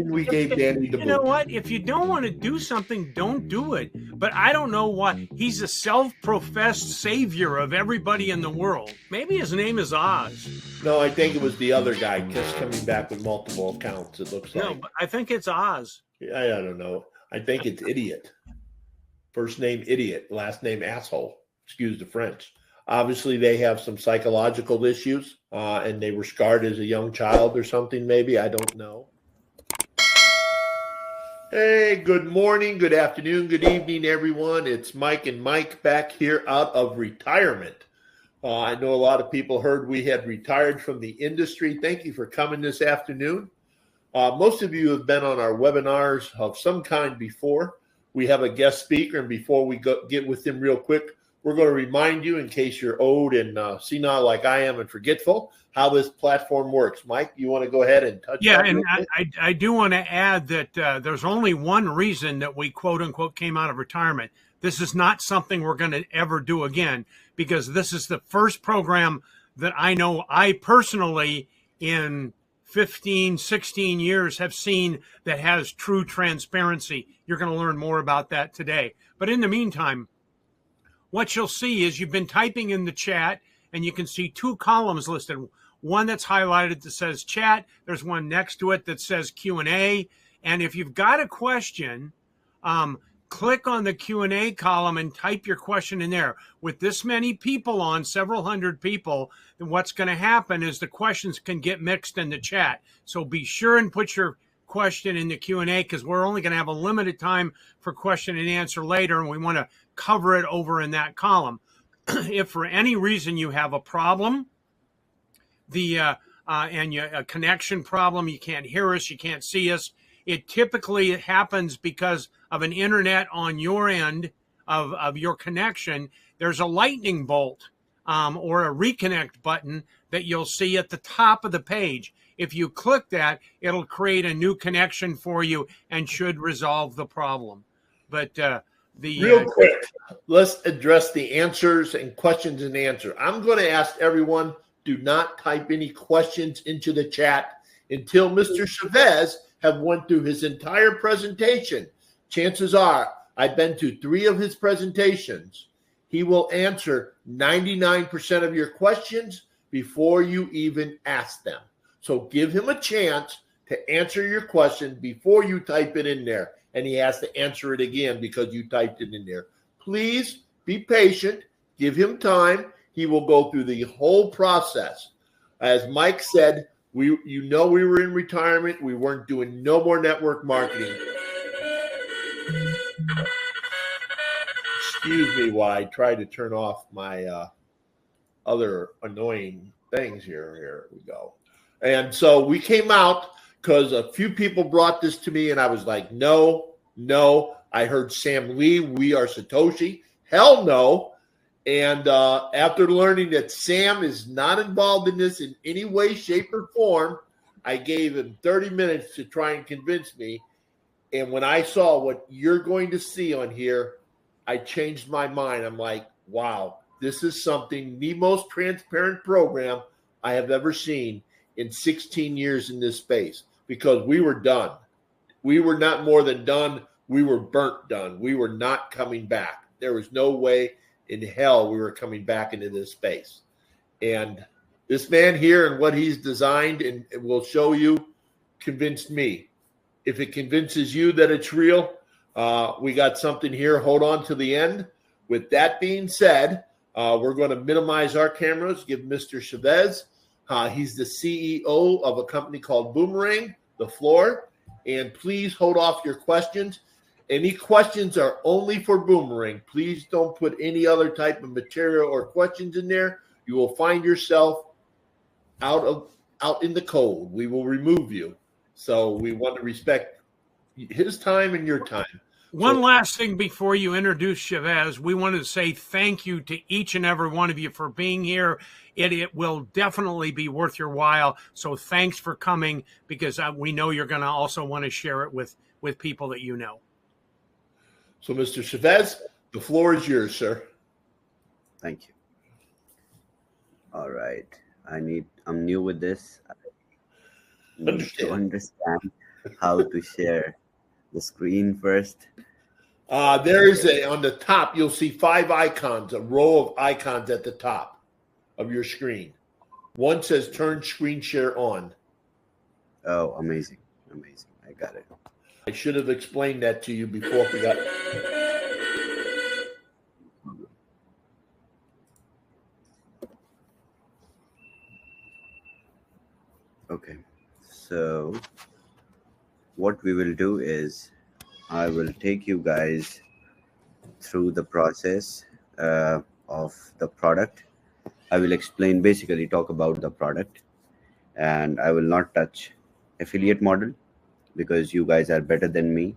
We gave Danny the You know boot. what? If you don't want to do something, don't do it. But I don't know why. He's a self-professed savior of everybody in the world. Maybe his name is Oz. No, I think it was the other guy just coming back with multiple accounts, it looks No, like. but I think it's Oz. I don't know. I think it's Idiot. First name Idiot, last name Asshole. Excuse the French. Obviously, they have some psychological issues, and they were scarred as a young child or something, maybe. I don't know. Hey, good morning, good afternoon, good evening, everyone. It's Mike and Mike back here out of retirement. I know a lot of people heard we had retired from the industry. Thank you for coming this afternoon. Most of you have been on our webinars of some kind before. We have a guest speaker, and before we get with him real quick, we're going to remind you, in case you're old and senile like I am and forgetful, how this platform works. Mike, you want to go ahead and touch Yeah, that? and I do want to add that there's only one reason that we quote unquote came out of retirement. This is not something we're going to ever do again, because this is the first program that I know I personally in 15, 16 years have seen that has true transparency. You're going to learn more about that today. But in the meantime, what you'll see is you've been typing in the chat, and you can see two columns listed. One that's highlighted that says chat. There's one next to it that says Q&A. And if you've got a question, click on the Q&A column and type your question in there. With this many people on, several hundred people, then what's going to happen is the questions can get mixed in the chat. So be sure and put your question in the Q&A, because we're only going to have a limited time for question and answer later, and we want to cover it over in that column. If for any reason you have a problem, a connection problem, you can't hear us, you can't see us, it typically happens because of an internet on your end of your connection. There's a lightning bolt or a reconnect button that you'll see at the top of the page. If you click that, it'll create a new connection for you and should resolve the problem. But real quick, let's address the answers and questions and answer. I'm going to ask everyone, do not type any questions into the chat until Mr. Shavez have went through his entire presentation. Chances are, I've been to 3 of his presentations. He will answer 99% of your questions before you even ask them. So give him a chance to answer your question before you type it in there. And he has to answer it again because you typed it in there. Please be patient. Give him time. He will go through the whole process. As Mike said, we were in retirement. We weren't doing no more network marketing. Excuse me while I try to turn off my other annoying things here. Here we go. And so we came out because a few people brought this to me, and I was like, no. I heard Sam Lee, we are Satoshi. Hell no. And after learning that Sam is not involved in this in any way, shape, or form, I gave him 30 minutes to try and convince me. And when I saw what you're going to see on here, I changed my mind. I'm like, wow, this is something, the most transparent program I have ever seen in 16 years in this space, because we were done. We were not more than done. We were burnt done. We were not coming back. There was no way in hell we were coming back into this space. And this man here and what he's designed and will show you convinced me. If it convinces you that it's real, we got something here. Hold on to the end. With that being said, we're going to minimize our cameras, give Mr. Shavez, he's the CEO of a company called Boomerang, the floor. And please hold off your questions. Any questions are only for Boomerang. Please don't put any other type of material or questions in there. You will find yourself out in the cold. We will remove you. So we want to respect his time and your time. One last thing before you introduce Shavez, we wanted to say thank you to each and every one of you for being here. It will definitely be worth your while. So thanks for coming, because we know you're going to also want to share it with people that you know. So, Mr. Shavez, the floor is yours, sir. Thank you. All right. I'm new with this. I need to understand how to share the screen first. There is on the top, you'll see 5 icons, a row of icons at the top of your screen. One says turn screen share on. Oh, amazing. Amazing. I got it. I should have explained that to you before we got. Okay. So what we will do is I will take you guys through the process of the product. I will explain, basically talk about the product, and I will not touch affiliate model because you guys are better than me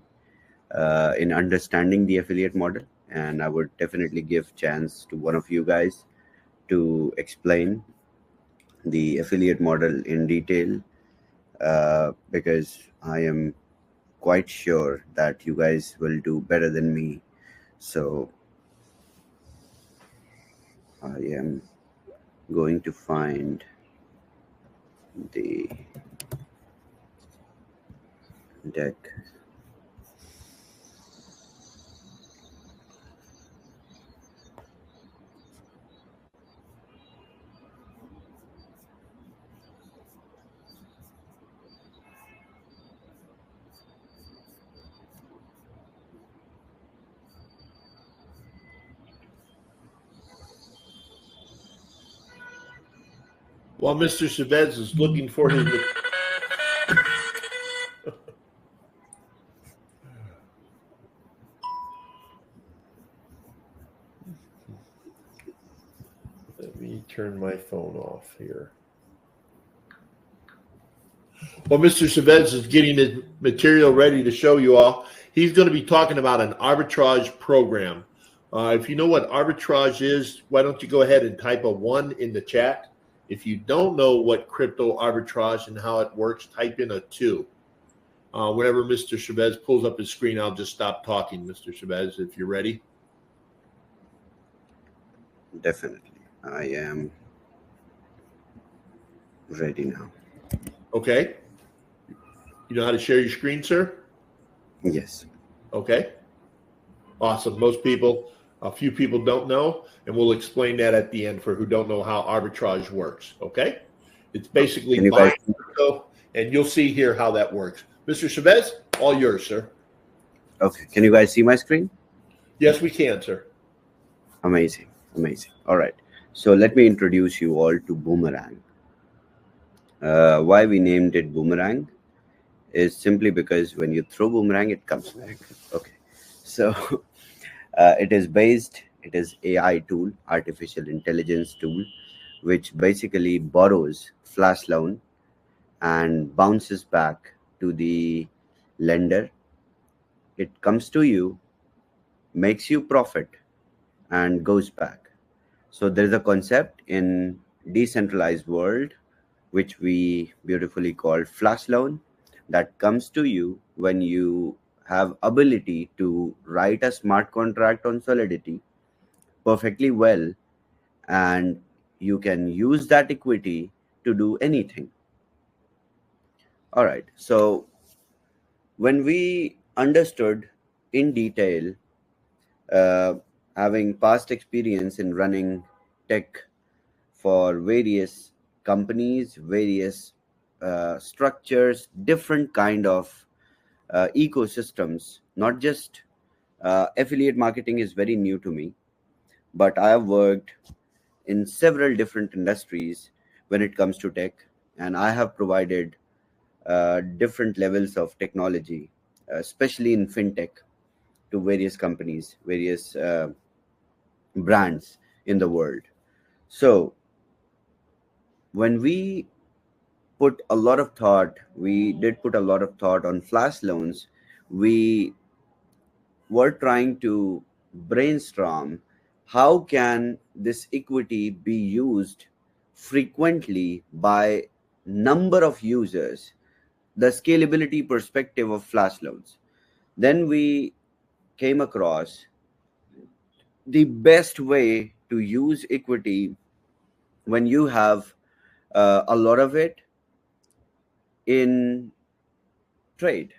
in understanding the affiliate model, and I would definitely give chance to one of you guys to explain the affiliate model in detail because I am quite sure that you guys will do better than me. So I am going to find the deck. While Mr. Shavez is looking for his. Let me turn my phone off here. Well, Mr. Chavez is getting his material ready to show you all. He's going to be talking about an arbitrage program. If you know what arbitrage is, why don't you go ahead and type a 1 in the chat. If you don't know what crypto arbitrage and how it works, type in a 2. Whenever Mr. Chavez pulls up his screen, I'll just stop talking, Mr. Chavez, if you're ready. Definitely. I am ready now. Okay. You know how to share your screen, sir? Yes. Okay. Awesome. A few people don't know, and we'll explain that at the end for who don't know how arbitrage works. Okay. It's basically buying crypto, and you'll see here how that works. Mr. Chavez, all yours, sir. Okay. Can you guys see my screen? Yes, we can, sir. Amazing. Amazing. All right. So let me introduce you all to Boomerang. Why we named it Boomerang is simply because when you throw boomerang, it comes back. Okay. So it is AI tool, artificial intelligence tool, which basically borrows flash loan and bounces back to the lender. It comes to you, makes you profit, and goes back. So there's a concept in decentralized world, which we beautifully call flash loan, that comes to you when you have ability to write a smart contract on Solidity perfectly well, and you can use that equity to do anything. All right. So when we understood in detail, having past experience in running tech for various companies, various structures, different kind of ecosystems, not just affiliate marketing is very new to me, but I have worked in several different industries when it comes to tech, and I have provided different levels of technology, especially in fintech, to various companies, various brands in the world. So when we put a lot of thought, we did put a lot of thought on flash loans. We were trying to brainstorm how can this equity be used frequently by number of users, the scalability perspective of flash loans. Then we came across the best way to use equity when you have a lot of it in trade.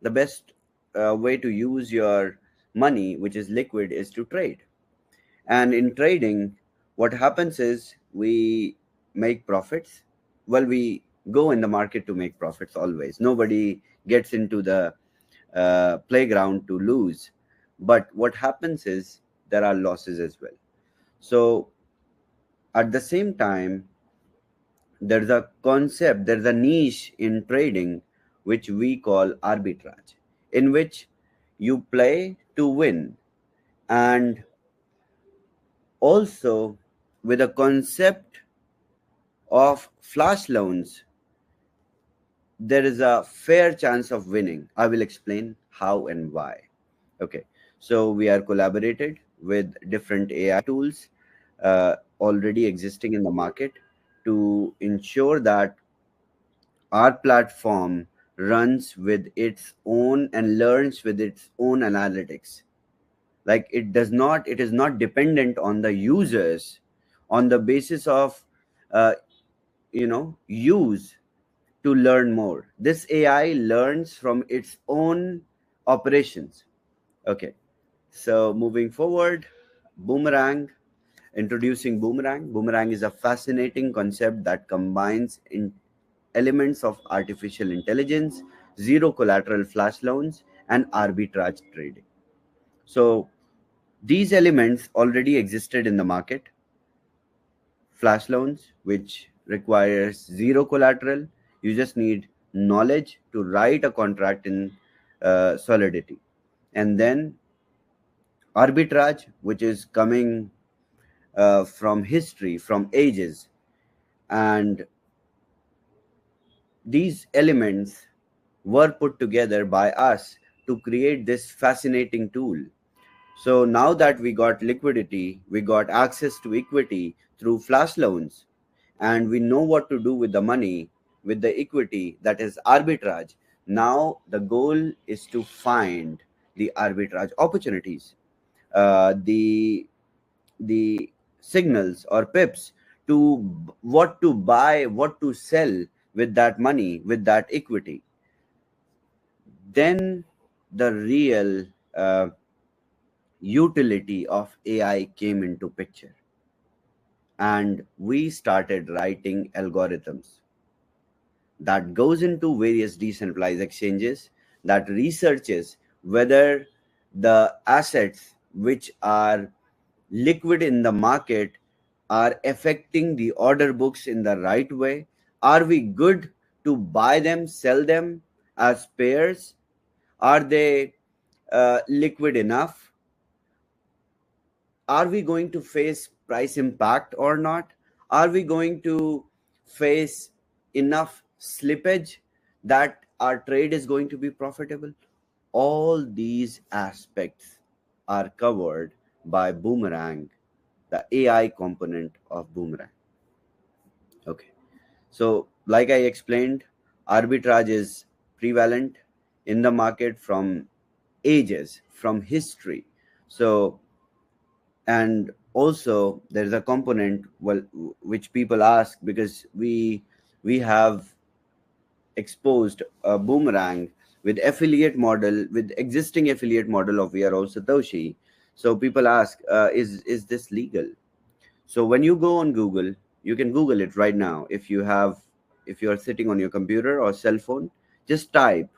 The best way to use your money, which is liquid, is to trade. And in trading, what happens is we make profits. Well, we go in the market to make profits always. Nobody gets into the playground to lose. But what happens is there are losses as well. So at the same time, there's a concept, there's a niche in trading which we call arbitrage, in which you play to win. And also, with a concept of flash loans, there is a fair chance of winning. I will explain how and why. Okay, so we are collaborated with different AI tools already existing in the market to ensure that our platform runs with its own and learns with its own analytics. Like it is not dependent on the users on the basis of uh, use to learn more. This AI learns from its own operations. Okay, so moving forward, Boomerang. Introducing Boomerang. Boomerang is a fascinating concept that combines in elements of artificial intelligence, zero collateral flash loans, and arbitrage trading. So these elements already existed in the market. Flash loans, which requires zero collateral. You just need knowledge to write a contract in Solidity. And then arbitrage, which is coming from history, from ages. And these elements were put together by us to create this fascinating tool. So now that we got liquidity, we got access to equity through flash loans, and we know what to do with the money, with the equity, that is arbitrage. Now the goal is to find the arbitrage opportunities, the signals or pips to what to buy, what to sell with that money, with that equity. Then the real utility of AI came into picture, and we started writing algorithms that goes into various decentralized exchanges, that researches whether the assets which are liquid in the market are affecting the order books in the right way. Are we good to buy them, sell them as pairs? Are they liquid enough? Are we going to face price impact or not? Are we going to face enough slippage that our trade is going to be profitable? All these aspects are covered by Boomerang, the AI component of Boomerang. Okay, so like I explained, arbitrage is prevalent in the market from ages, from history. So, and also there's a component, well, which people ask, because we have exposed a Boomerang with affiliate model, with existing affiliate model of We Are All Satoshi. So people ask, is this legal? So when you go on Google, you can Google it right now. If you are sitting on your computer or cell phone, just type.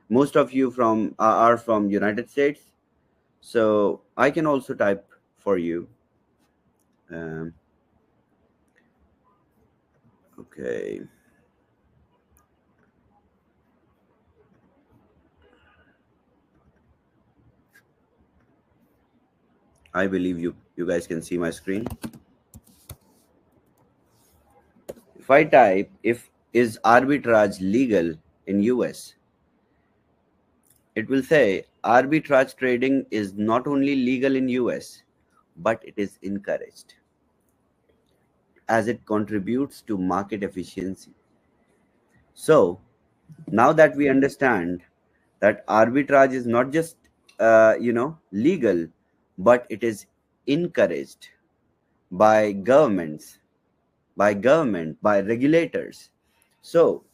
Most of you are from United States, so I can also type for you. Okay. I believe you guys can see my screen. If I type, is arbitrage legal in US? It will say arbitrage trading is not only legal in US, but it is encouraged, as it contributes to market efficiency. So now that we understand that arbitrage is not just legal, but it is encouraged by governments, by regulators. So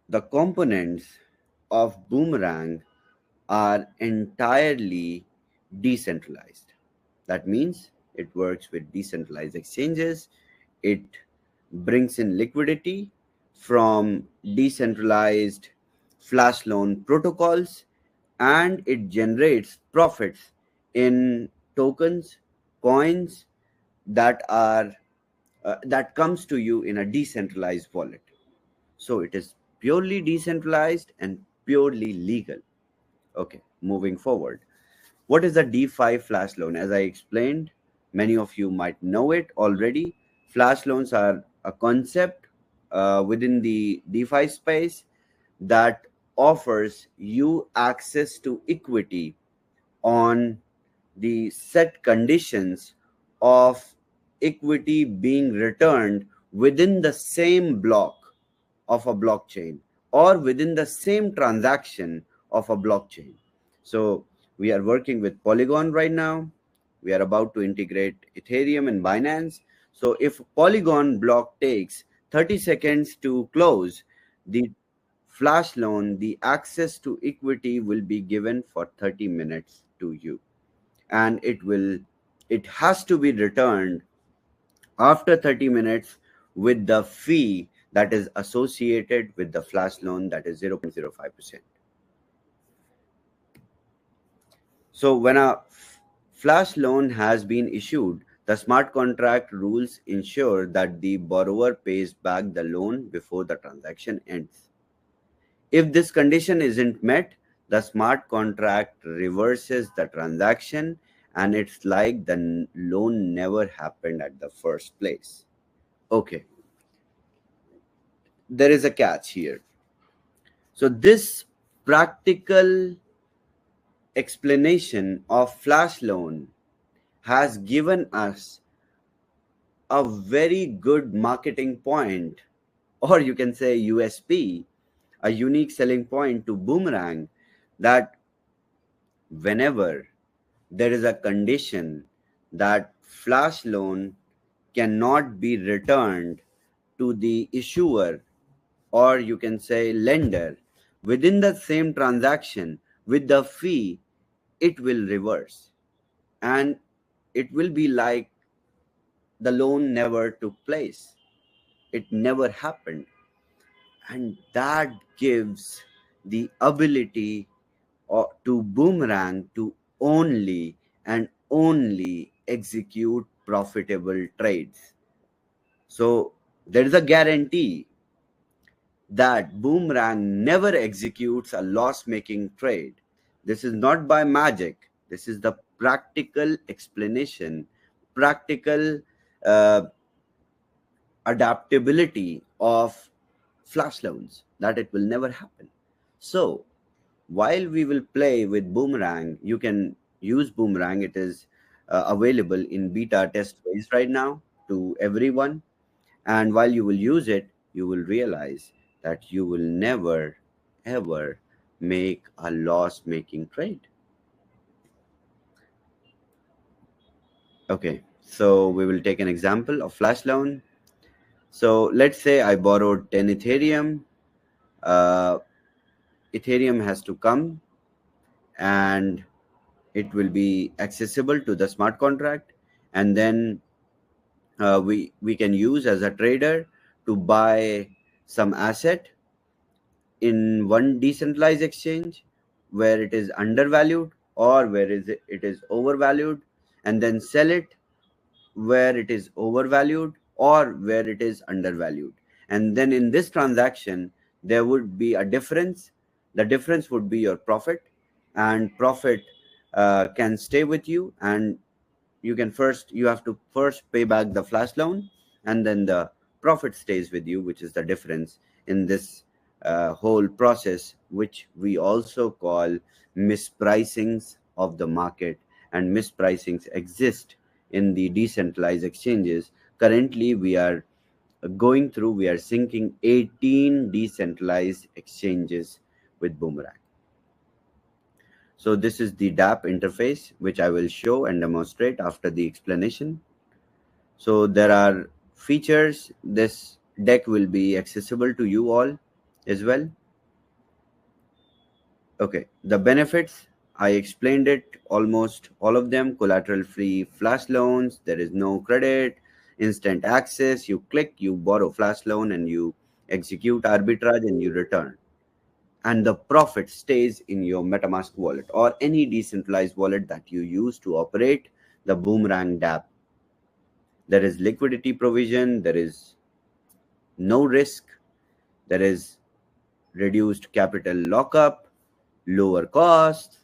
the components of Boomerang are entirely decentralized. That means it works with decentralized exchanges. It brings in liquidity from decentralized flash loan protocols, and it generates profits in tokens, coins that are that comes to you in a decentralized wallet. So it is purely decentralized and purely legal. Okay, moving forward. What is the DeFi flash loan? As I explained, many of you might know it already. Flash loans are a concept within the DeFi space that offers you access to equity on the set conditions of equity being returned within the same block of a blockchain or within the same transaction of a blockchain. So we are working with Polygon right now. We are about to integrate Ethereum and Binance. So if Polygon block takes 30 seconds to close, the flash loan, the access to equity will be given for 30 minutes to you. And it has to be returned after 30 minutes with the fee that is associated with the flash loan, that is 0.05%. So when a flash loan has been issued, the smart contract rules ensure that the borrower pays back the loan before the transaction ends. If this condition isn't met, the smart contract reverses the transaction, and it's like the loan never happened at the first place. Okay, there is a catch here. So this practical explanation of flash loan has given us a very good marketing point, or you can say USP, a unique selling point to Boomerang, that whenever there is a condition that flash loan cannot be returned to the issuer, or you can say lender, within the same transaction with the fee, it will reverse, and it will be like the loan never took place. It never happened. And that gives the ability to Boomerang to only and only execute profitable trades. So there is a guarantee that Boomerang never executes a loss-making trade. This is not by magic. This is the practical explanation, practical adaptability of flash loans, that it will never happen. So while we will play with Boomerang, you can use Boomerang. It is available in beta test phase right now to everyone. And while you will use it, you will realize that you will never, ever make a loss-making trade. Okay, so we will take an example of flash loan. So let's say I borrowed 10 Ethereum. Ethereum has to come and it will be accessible to the smart contract, and then we can use as a trader to buy some asset in one decentralized exchange where it is undervalued or where it is overvalued, and then sell it where it is overvalued or where it is undervalued. And then in this transaction, there would be a difference. The difference would be your profit, and profit can stay with you, and you have to first pay back the flash loan, and then the profit stays with you, which is the difference in this whole process, which we also call mispricings of the market. And mispricings exist in the decentralized exchanges. Currently we are syncing 18 decentralized exchanges with Boomerang. So this is the DApp interface, which I will show and demonstrate after the explanation. So there are features. This deck will be accessible to you all. as well. Okay, the benefits, I explained it, almost all of them. Collateral free flash loans, there is no credit, instant access, you click, you borrow flash loan, and you execute arbitrage and you return. And the profit stays in your MetaMask wallet or any decentralized wallet that you use to operate the Boomerang DApp. There is liquidity provision, there is no risk, there is reduced capital lockup, lower cost.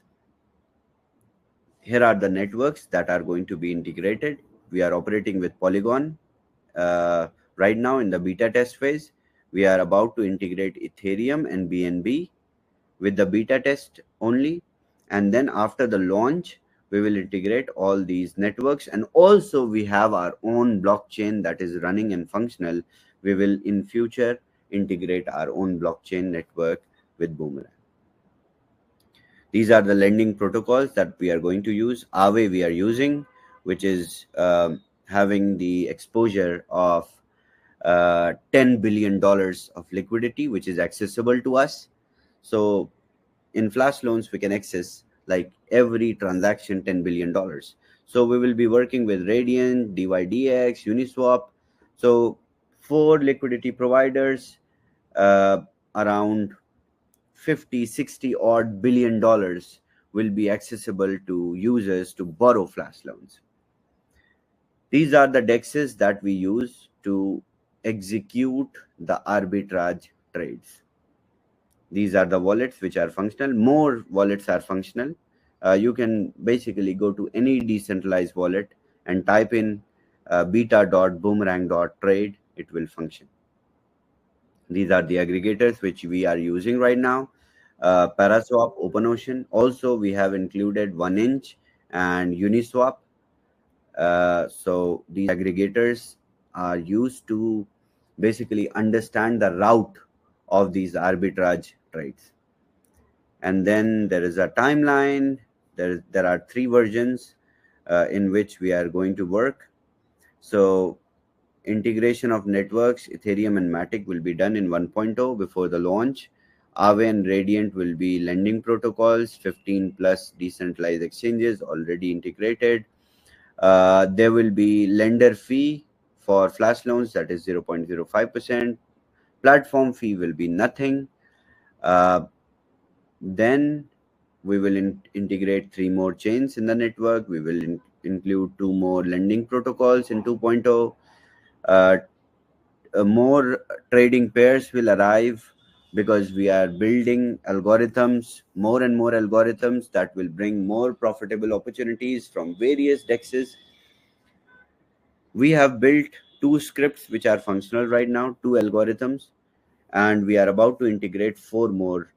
Here are the networks that are going to be integrated. We are operating with Polygon right now in the beta test phase. We are about to integrate Ethereum and BNB with the beta test only. And then after the launch, we will integrate all these networks. And also we have our own blockchain that is running and functional. We will in future integrate our own blockchain network with Boomerang. These are the lending protocols that we are going to use. Aave we are using, which is having the exposure of $10 billion of liquidity, which is accessible to us. So in flash loans, we can access like every transaction $10 billion. So we will be working with Radiant, DYDX, Uniswap. So 4 liquidity providers, around 50-60 odd billion dollars will be accessible to users to borrow flash loans. These are the dexes that we use to execute the arbitrage trades. These are the wallets which are functional. More wallets are functional. You can basically go to any decentralized wallet and type in beta.boomerang.trade. It will function. These are the aggregators which we are using right now. Paraswap, OpenOcean. Also, we have included 1inch and Uniswap. So these aggregators are used to basically understand the route of these arbitrage trades. And then there is a timeline. There are 3 versions in which we are going to work. So integration of networks, Ethereum and Matic will be done in 1.0 before the launch. Aave and Radiant will be lending protocols, 15 plus decentralized exchanges already integrated. There will be lender fee for flash loans, that is 0.05%. Platform fee will be nothing. Then we will integrate 3 more chains in the network. We will include 2 more lending protocols in 2.0. More trading pairs will arrive because we are building algorithms, more and more algorithms that will bring more profitable opportunities from various dexes. We have built 2 scripts which are functional right now, 2 algorithms, and we are about to integrate 4 more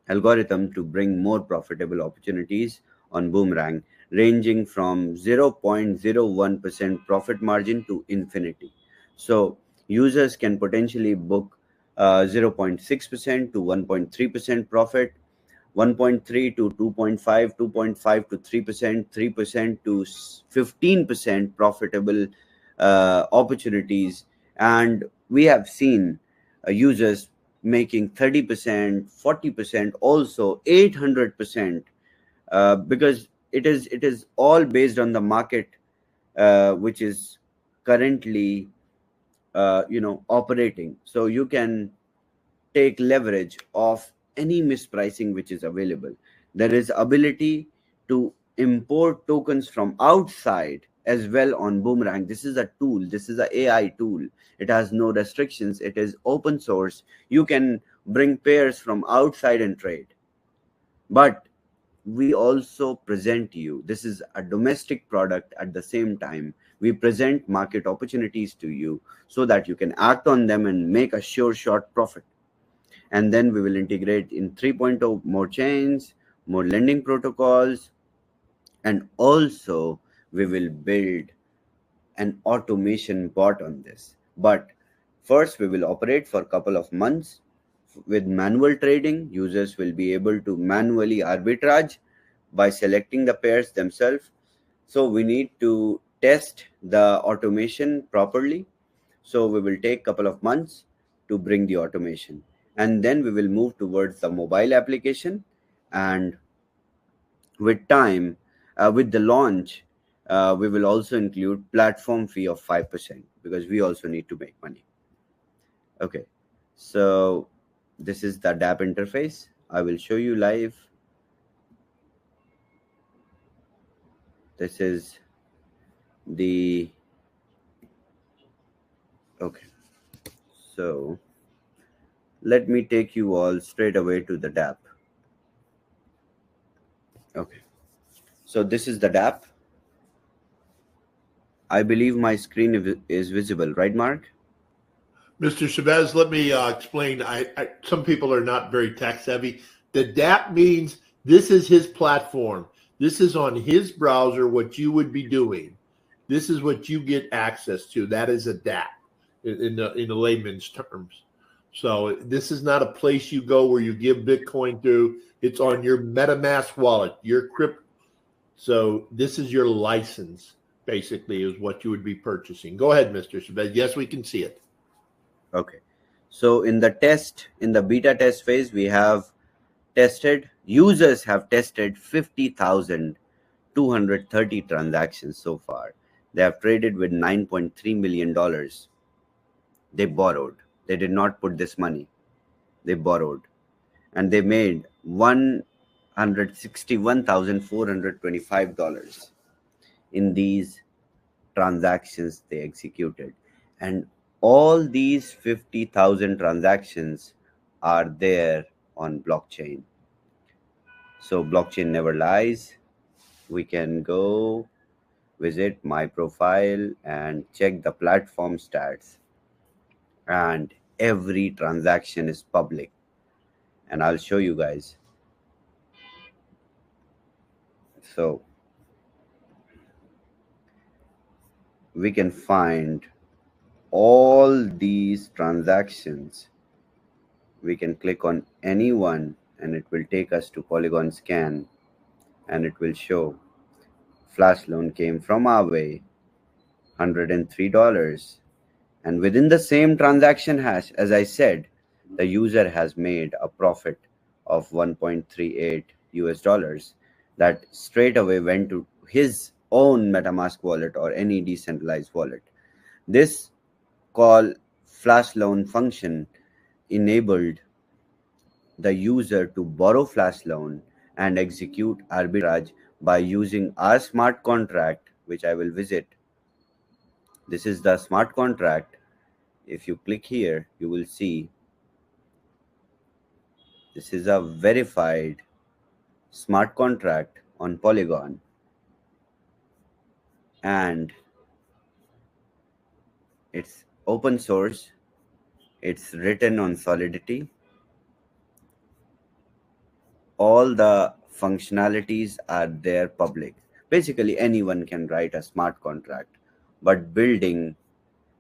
algorithms to bring more profitable opportunities on Boomerang, ranging from 0.01% profit margin to infinity. So users can potentially book 0.6% to 1.3% profit, 1.3 to 2.5, 2.5 to 3%, 3% to 15% profitable opportunities. And we have seen users making 30%, 40%, also 800%, because it is all based on the market, which is currently operating. So you can take leverage of any mispricing which is available. There is ability to import tokens from outside as well on Boomerang. This is a tool. This is an AI tool. It has no restrictions. It is open source. You can bring pairs from outside and trade. But we also present you. This is a domestic product. At the same time, we present market opportunities to you so that you can act on them and make a sure shot profit. And then we will integrate in 3.0 more chains, more lending protocols, and also we will build an automation bot on this. But first, we will operate for a couple of months with manual trading. Users will be able to manually arbitrage by selecting the pairs themselves. So we need to test the automation properly. So we will take a couple of months to bring the automation. and then we will move towards the mobile application. And with time, with the launch, we will also include platform fee of 5% because we also need to make money. Okay, so this is the DApp interface. I will show you live. This is the, okay, so let me take you all straight away to the DApp. Okay, so this is the DApp. I believe my screen is visible, right, Mark? Mr. Chavez, let me explain. Some people are not very tech savvy. The DApp means this is his platform. This is on his browser what you would be doing. This is what you get access to. That is a DApp in the layman's terms. So this is not a place you go where you give Bitcoin to. It's on your MetaMask wallet, your crypto. So this is your license, basically, is what you would be purchasing. Go ahead, Mr. Chavez. Yes, we can see it. Okay, so in the beta test phase, we have users have tested 50,230 transactions so far. They have traded with $9.3 million. They borrowed. They did not put this money. They borrowed. And they made $161,425 in these transactions they executed. And all these 50,000 transactions are there on blockchain. So blockchain never lies. We can go visit my profile and check the platform stats. And every transaction is public. And I'll show you guys. So we can find all these transactions. We can click on any one and it will take us to Polygon scan, and it will show flash loan came from our way, $103. And within the same transaction hash, as I said, the user has made a profit of 1.38 US dollars that straight away went to his own MetaMask wallet or any decentralized wallet. This call flash loan function enabled the user to borrow flash loan and execute arbitrage by using our smart contract, which I will visit. This is the smart contract. If you click here, you will see this is a verified smart contract on Polygon, and it's open source. It's written on Solidity. All the functionalities are there public. Basically, anyone can write a smart contract, but building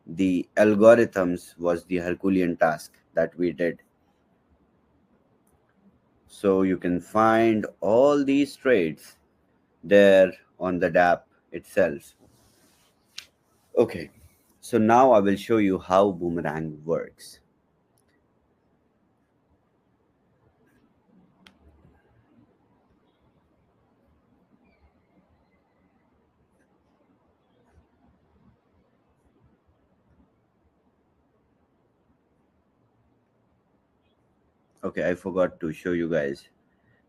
the algorithms was the Herculean task that we did. So you can find all these trades there on the DApp itself. Okay, so now I will show you how Boomerang works. Okay, I forgot to show you guys.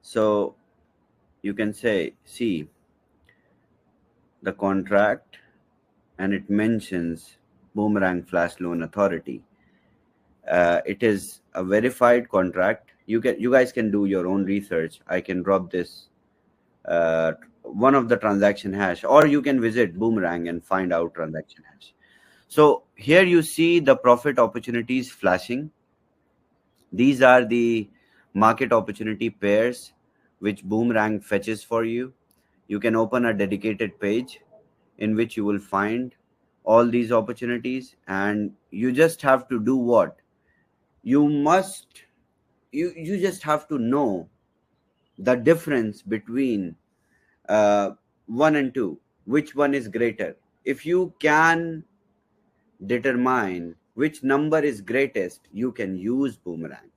So you can see the contract, and it mentions Boomerang Flash Loan Authority. It is a verified contract. You guys can do your own research. I can drop this one of the transaction hash, or you can visit Boomerang and find out transaction hash. So here you see the profit opportunities flashing. These are the market opportunity pairs which Boomerang fetches for you. You can open a dedicated page in which you will find all these opportunities, and you just have to do what? You just have to know the difference between 1 and 2. Which one is greater? If you can determine which number is greatest, you can use Boomerang.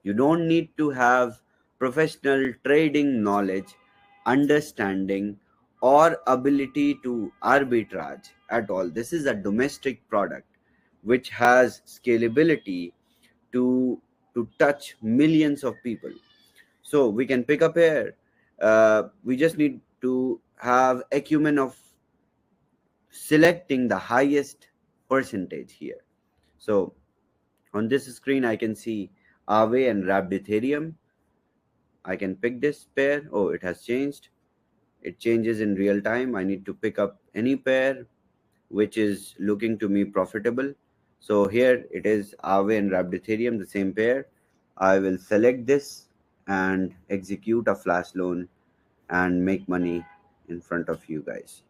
You don't need to have professional trading knowledge, understanding, or ability to arbitrage at all. This is a domestic product which has scalability to touch millions of people. So we can pick up here. We just need to have acumen of selecting the highest percentage here. So on this screen, I can see Aave and wrapped Ethereum. I can pick this pair. Oh, it has changed. It changes in real time. I need to pick up any pair which is looking to me profitable. So here it is Aave and wrapped Ethereum, the same pair. I will select this and execute a flash loan and make money in front of you guys.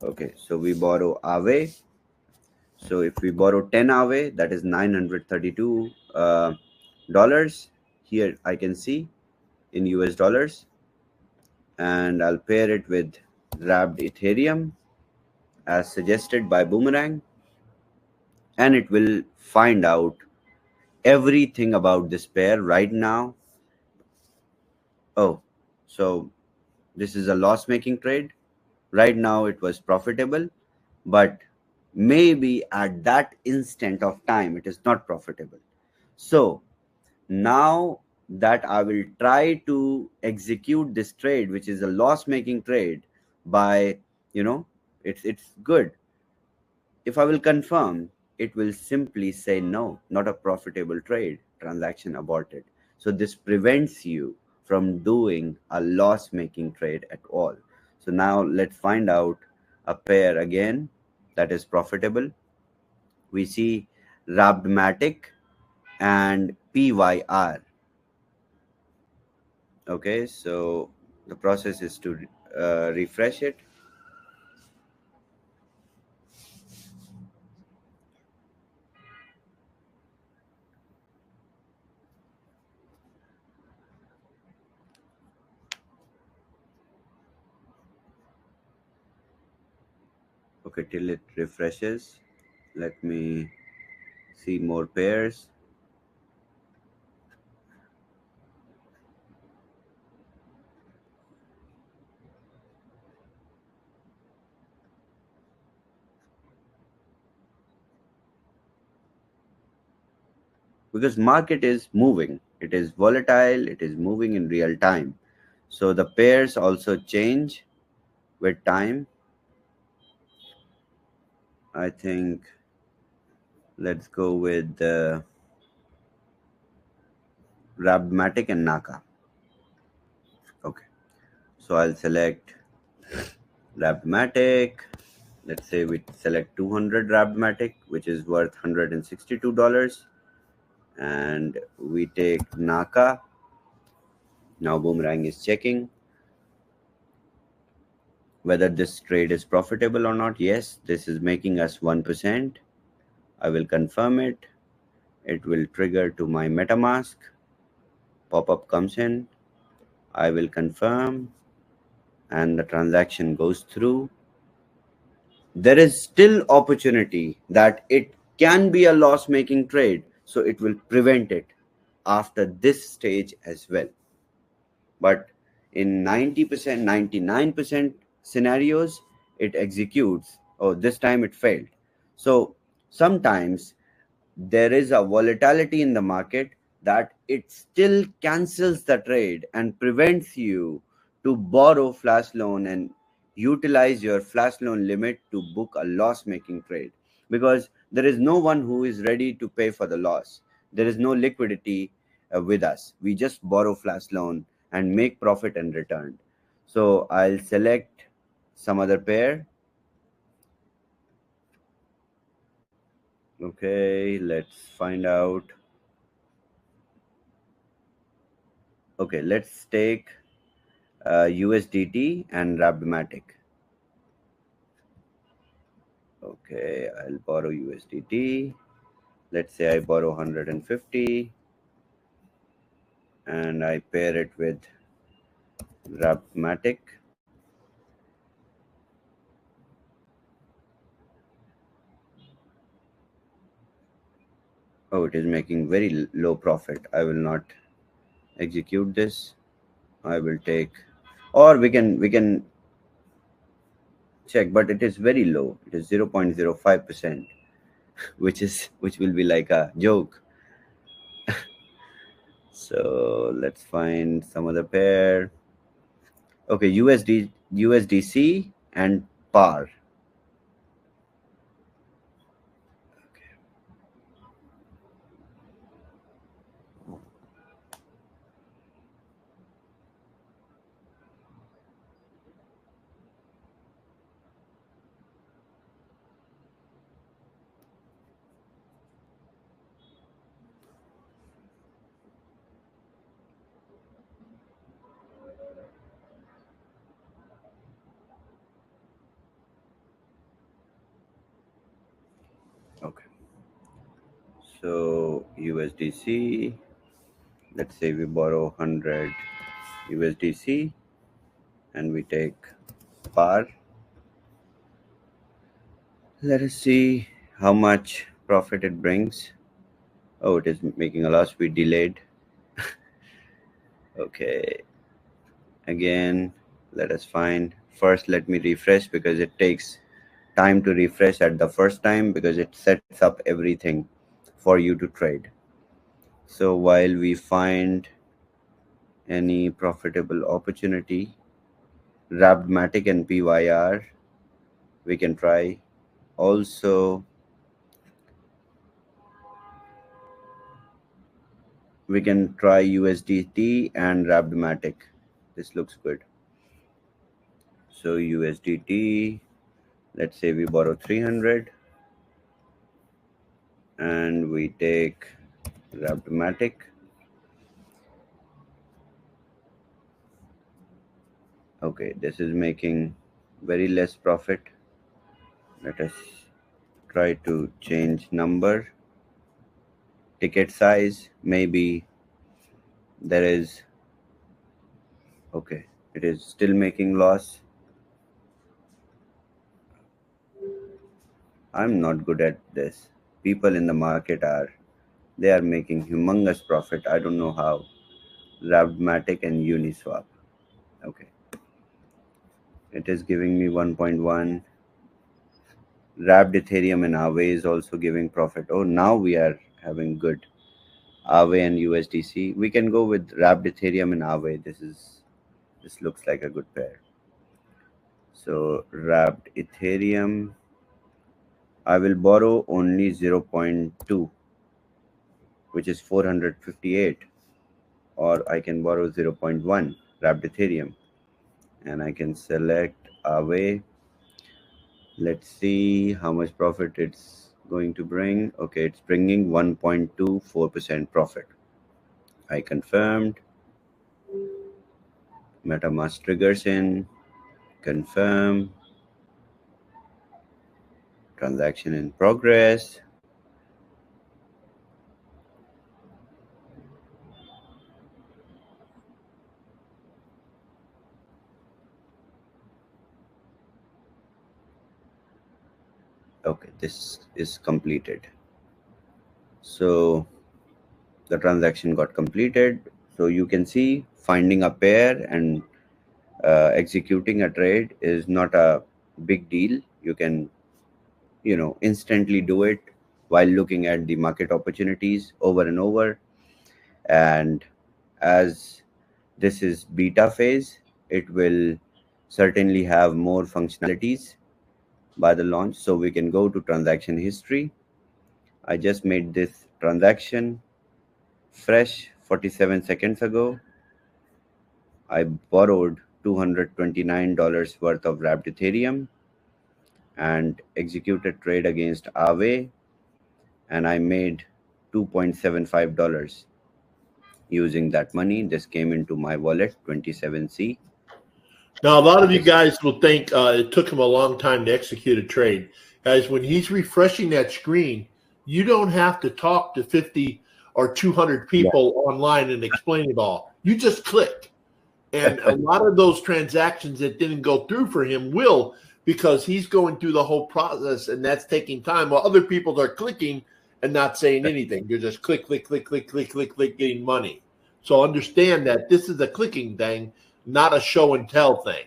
Okay, so we borrow Aave. So if we borrow 10 Aave, that is $932 dollars. Here I can see in US dollars, and I'll pair it with wrapped Ethereum as suggested by Boomerang, and it will find out everything about this pair right now. Oh, so this is a loss-making trade. Right now it was profitable, but maybe at that instant of time it is not profitable. So now that I will try to execute this trade, which is a loss-making trade, by, it's good. If I will confirm, it will simply say no, not a profitable trade, transaction aborted. So this prevents you from doing a loss-making trade at all. So now let's find out a pair again that is profitable. We see Rabmatic and PYR. Okay, so the process is to refresh it. Okay, till it refreshes, let me see more pairs. Because market is moving, it is volatile, it is moving in real time. So the pairs also change with time. I think let's go with Rabmatic and Naka. Okay, so I'll select Rabmatic. Let's say we select 200 Rabmatic, which is worth $162, and we take Naka. Now Boomerang is checking whether this trade is profitable or not. Yes, this is making us 1%. I will confirm it. It will trigger to my MetaMask. Pop-up comes in. I will confirm, and the transaction goes through. There is still opportunity that it can be a loss-making trade, so it will prevent it after this stage as well. But in 90%, 99% scenarios, it executes. Oh, this time it failed. So sometimes there is a volatility in the market that it still cancels the trade and prevents you to borrow flash loan and utilize your flash loan limit to book a loss-making trade, because there is no one who is ready to pay for the loss. There is no liquidity with us. We just borrow flash loan and make profit and return. So I'll select some other pair. Okay, let's find out. Okay, let's take USDT and Rabmatic. Okay, I'll borrow USDT. Let's say I borrow 150 and I pair it with Rabmatic. Oh, it is making very low profit. I will not execute this. I will take, or we can check, but it is very low. It is 0.05%, which will be like a joke. So let's find some other pair. Okay, USDC and par. Okay, so USDC, let's say we borrow 100 USDC and we take par. Let us see how much profit it brings. Oh, it is making a loss. We delayed. Okay, again, let us find. First, let me refresh because it takes time to refresh at the first time because it sets up everything for you to trade. So while we find any profitable opportunity, Rabmatic and PYR, we can try. Also, we can try USDT and Rabmatic. This looks good. So USDT, let's say we borrow 300 and we take Rabmatic. Okay, this is making very less profit. Let us try to change number, ticket size. Maybe there is, okay, it is still making loss. I'm not good at this. People in the market they are making humongous profit. I don't know how. Rabmatic and Uniswap. Okay, it is giving me 1.1. Wrapped Ethereum and Aave is also giving profit. Oh, now we are having good Aave and USDC. We can go with Wrapped Ethereum and Aave. This looks like a good pair. So Wrapped Ethereum, I will borrow only 0.2, which is 458, or I can borrow 0.1 Wrapped Ethereum, and I can select Aave. Let's see how much profit it's going to bring. Okay, it's bringing 1.24% profit. I confirmed. MetaMask triggers in. Confirm. Transaction in progress. Okay, this is completed. So the transaction got completed. So you can see finding a pair and executing a trade is not a big deal. You can, instantly do it while looking at the market opportunities over and over. And as this is beta phase, it will certainly have more functionalities by the launch. So we can go to transaction history. I just made this transaction fresh 47 seconds ago. I borrowed $229 worth of wrapped Ethereum and executed trade against Aave, and I made $2.75 using that money. This came into my wallet, 27C. Now, a lot of you guys will think it took him a long time to execute a trade. Guys, when he's refreshing that screen, you don't have to talk to 50 or 200 people online and explain it all. You just click. And a lot of those transactions that didn't go through for him will, because he's going through the whole process, and that's taking time while other people are clicking and not saying anything. You're just click, click, click, click, click, click, click, getting money. So understand that this is a clicking thing, not a show and tell thing.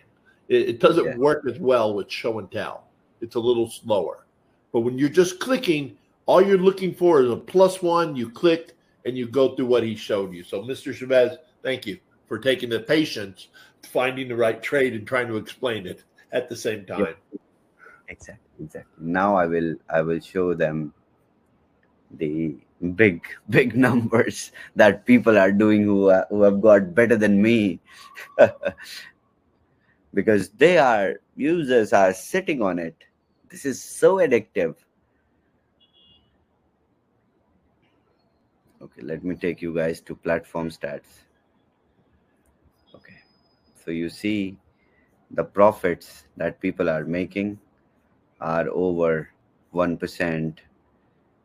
It doesn't work as well with show and tell. It's a little slower. But when you're just clicking, all you're looking for is a +1. You click and you go through what he showed you. So, Mr. Shavez, thank you for taking the patience, finding the right trade, and trying to explain it at the same time. Yeah. Exactly. Now I will show them the big numbers that people are doing who have got better than me. Because users are sitting on it. This is so addictive. Okay, let me take you guys to platform stats. Okay, so you see the profits that people are making are over 1%,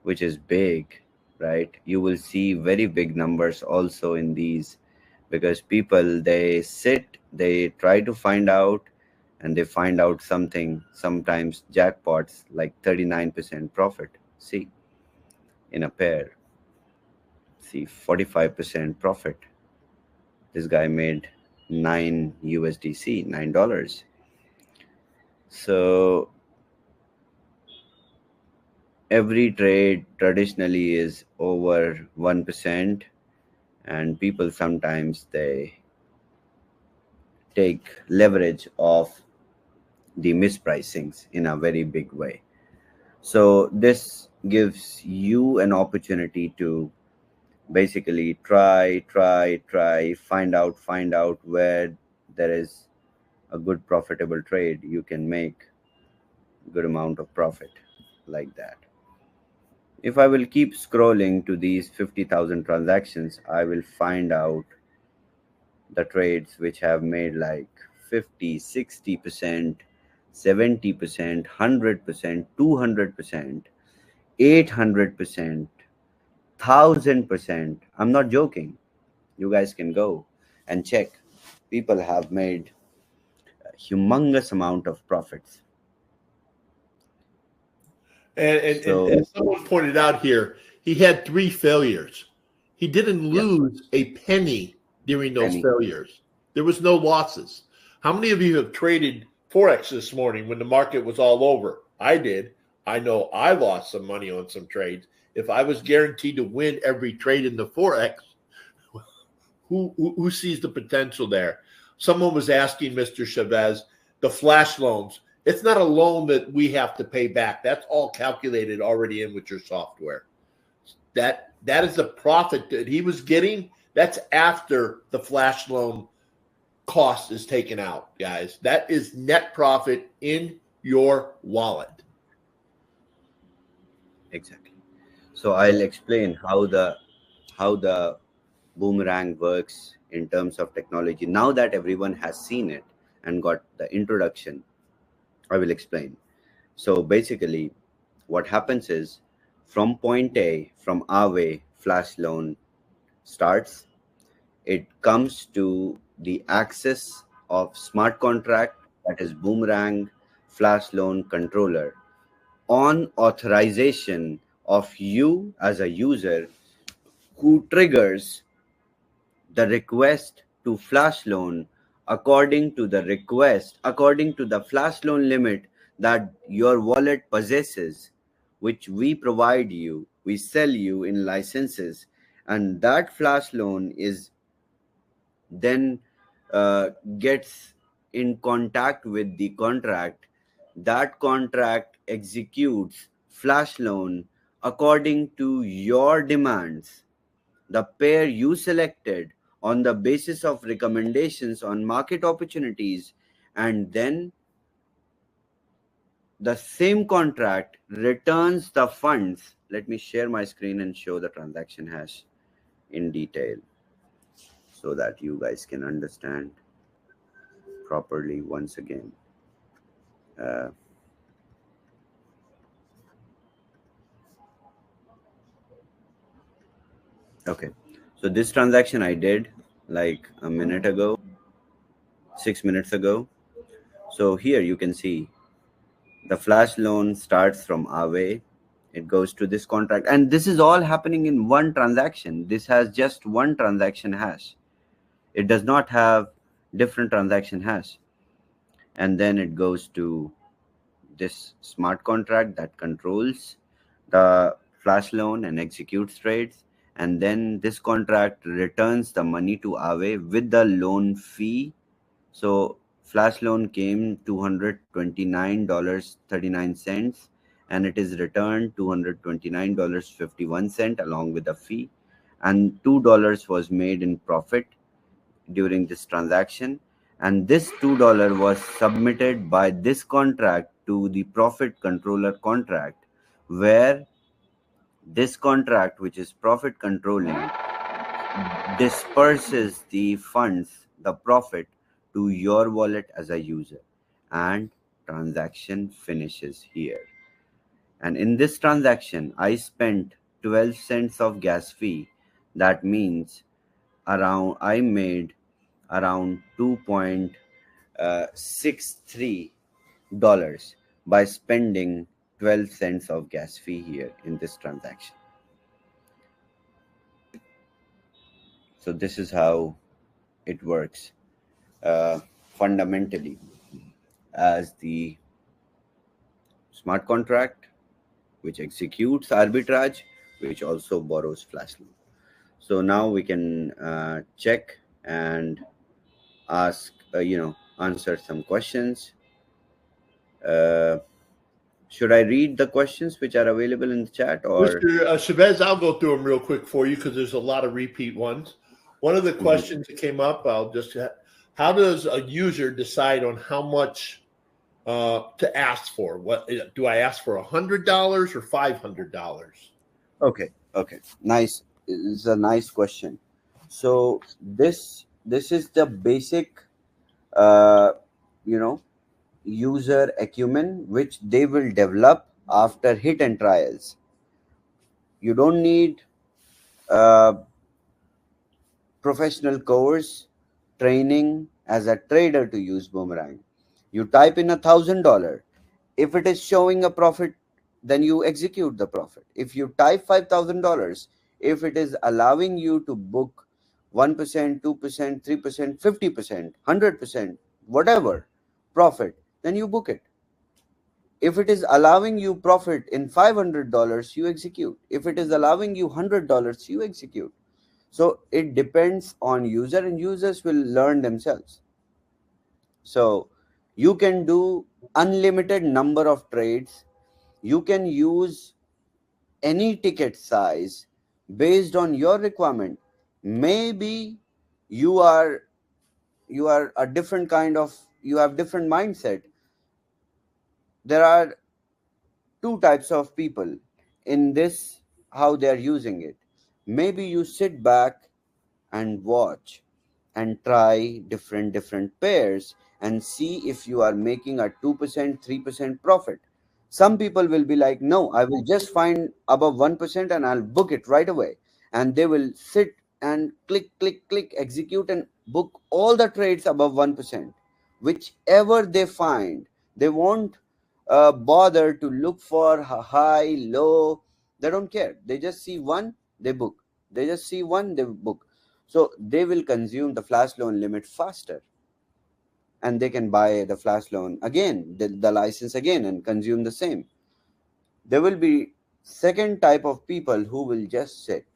which is big, right? You will see very big numbers also in these, because people, they try to find out, and they find out something, sometimes jackpots like 39% profit. See, in a pair, see 45% profit. This guy made $9. So every trade traditionally is over 1%, and people sometimes they take leverage of the mispricings in a very big way. So this gives you an opportunity to basically try, find out where there is a good profitable trade. You can make a good amount of profit like that. If I will keep scrolling to these 50,000 transactions, I will find out the trades which have made like 50, 60%, 70%, 100%, 200%, 800%, 1,000%. I'm not joking. You guys can go and check. People have made a humongous amount of profits. And as someone pointed out here, he had 3 failures. He didn't lose a penny during those failures. There was no losses. How many of you have traded Forex this morning when the market was all over? I did. I know I lost some money on some trades. If I was guaranteed to win every trade in the Forex, who sees the potential there? Someone was asking Mr. Shavez, the flash loans. It's not a loan that we have to pay back. That's all calculated already in with your software. That is the profit that he was getting. That's after the flash loan cost is taken out, guys. That is net profit in your wallet. Exactly. So I'll explain how the Boomerang works in terms of technology. Now that everyone has seen it and got the introduction, I will explain. So basically, what happens is, from point A, from our way, flash loan starts. It comes to the access of smart contract, that is Boomerang flash loan controller, on authorization of you as a user, who triggers the request to flash loan according to the flash loan limit that your wallet possesses, which we provide you, we sell you in licenses, and that flash loan is then gets in contact with the contract. That contract executes flash loan according to your demands, the pair you selected on the basis of recommendations on market opportunities, and then the same contract returns the funds. Let me share my screen and show the transaction hash in detail so that you guys can understand properly once again. Okay, so this transaction I did like a minute ago, 6 minutes ago. So here you can see the flash loan starts from Aave. it goes to this contract, and this is all happening in one transaction. This has just one transaction hash. It does not have different transaction hash. And then it goes to this smart contract that controls the flash loan and executes trades. And then this contract returns the money to Aave with the loan fee. So flash loan came $229.39, and it is returned $229.51 along with the fee. And $2 was made in profit during this transaction. And this $2 was submitted by this contract to the profit controller contract, where this contract, which is profit controlling, disperses the funds, the profit, to your wallet as a user, and transaction finishes here. And in this transaction, I spent 12 cents of gas fee. That means I made around $2.63 by spending 12 cents of gas fee here in this transaction. So this is how it works fundamentally as the smart contract, which executes arbitrage, which also borrows flash loan. So now we can check and ask, answer some questions. Should I read the questions which are available in the chat, or Mr. Shavez? I'll go through them real quick for you because there's a lot of repeat ones. One of the questions that came up, how does a user decide on how much to ask for? What do I ask for, $100 or $500? Okay, nice. It's a nice question. So this is the basic user acumen which they will develop after hit and trials. You don't need professional course training as a trader to use Boomerang. You type in $1,000. If it is showing a profit, then you execute the profit. If you type $5,000, if it is allowing you to book 1%, 2%, 3%, 50%, 100%, whatever profit, then you book it. If it is allowing you profit in $500, you execute. If it is allowing you $100, you execute. So it depends on user, and users will learn themselves. So you can do unlimited number of trades. You can use any ticket size based on your requirement. Maybe you are a different kind of, you have different mindset. There are two types of people in this, how they are using it. Maybe you sit back and watch and try different pairs and see if you are making a 2%, 3% profit. Some people will be like, no, I will just find above 1% and I'll book it right away. And they will sit and click, execute and book all the trades above 1%. Whichever they find, they won't bother to look for high, low. They don't care. They just see one, they book. They just see one, they book. So they will consume the flash loan limit faster. And they can buy the flash loan again, the license again, and consume the same. There will be second type of people who will just sit,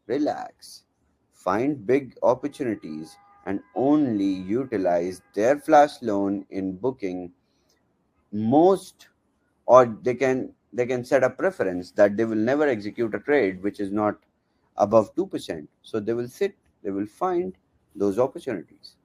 relax, find big opportunities, and only utilize their flash loan in booking most, or they can set a preference that they will never execute a trade which is not above 2%. So they will sit, they will find those opportunities.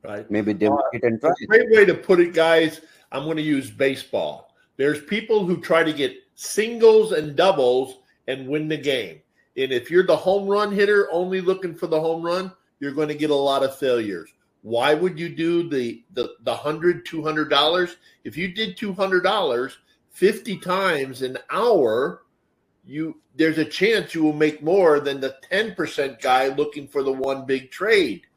Right. Maybe they will hit and try. A great way to put it, guys. I'm going to use baseball. There's people who try to get singles and doubles and win the game. And if you're the home run hitter only looking for the home run, you're going to get a lot of failures. Why would you do the $100, $200? If you did $200 50 times an hour, there's a chance you will make more than the 10% guy looking for the one big trade,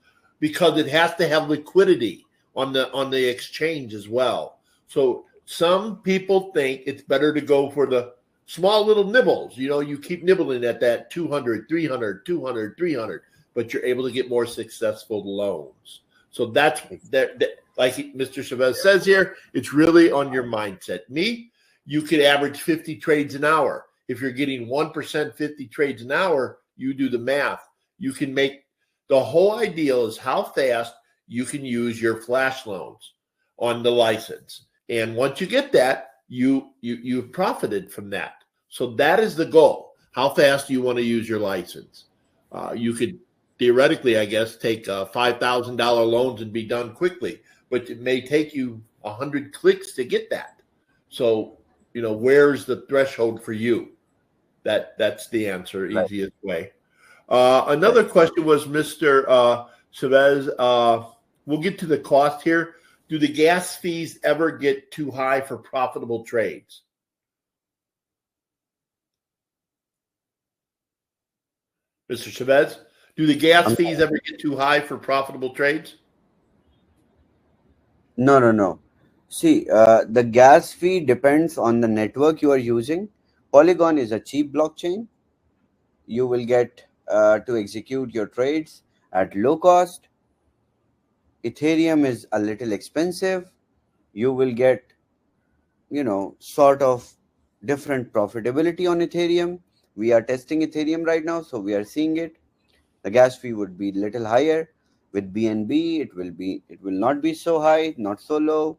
because it has to have liquidity on the exchange as well. So some people think it's better to go for the small little nibbles. You keep nibbling at that 200, 300, 200, 300, but you're able to get more successful loans. So that's that. Like Mr. Chavez says here, it's really on your mindset. You could average 50 trades an hour. If you're getting 1%, 50 trades an hour, you do the math. You can make the whole ideal is how fast you can use your flash loans on the license. And once you get that, you've profited from that. So that is the goal. How fast do you want to use your license? You could theoretically, I guess, take $5,000 loans and be done quickly, but it may take you 100 clicks to get that. So, where's the threshold for you? That's the answer, easiest way. Another question was Mr. Shavez. We'll get to the cost here. Do the gas fees ever get too high for profitable trades? Mr. Shavez, do the gas fees ever get too high for profitable trades? No. See, the gas fee depends on the network you are using. Polygon is a cheap blockchain. You will get to execute your trades at low cost. Ethereum is a little expensive. You will get, sort of different profitability on Ethereum. We are testing Ethereum right now, so we are seeing it. The gas fee would be a little higher. With BNB, it will not be so high, not so low.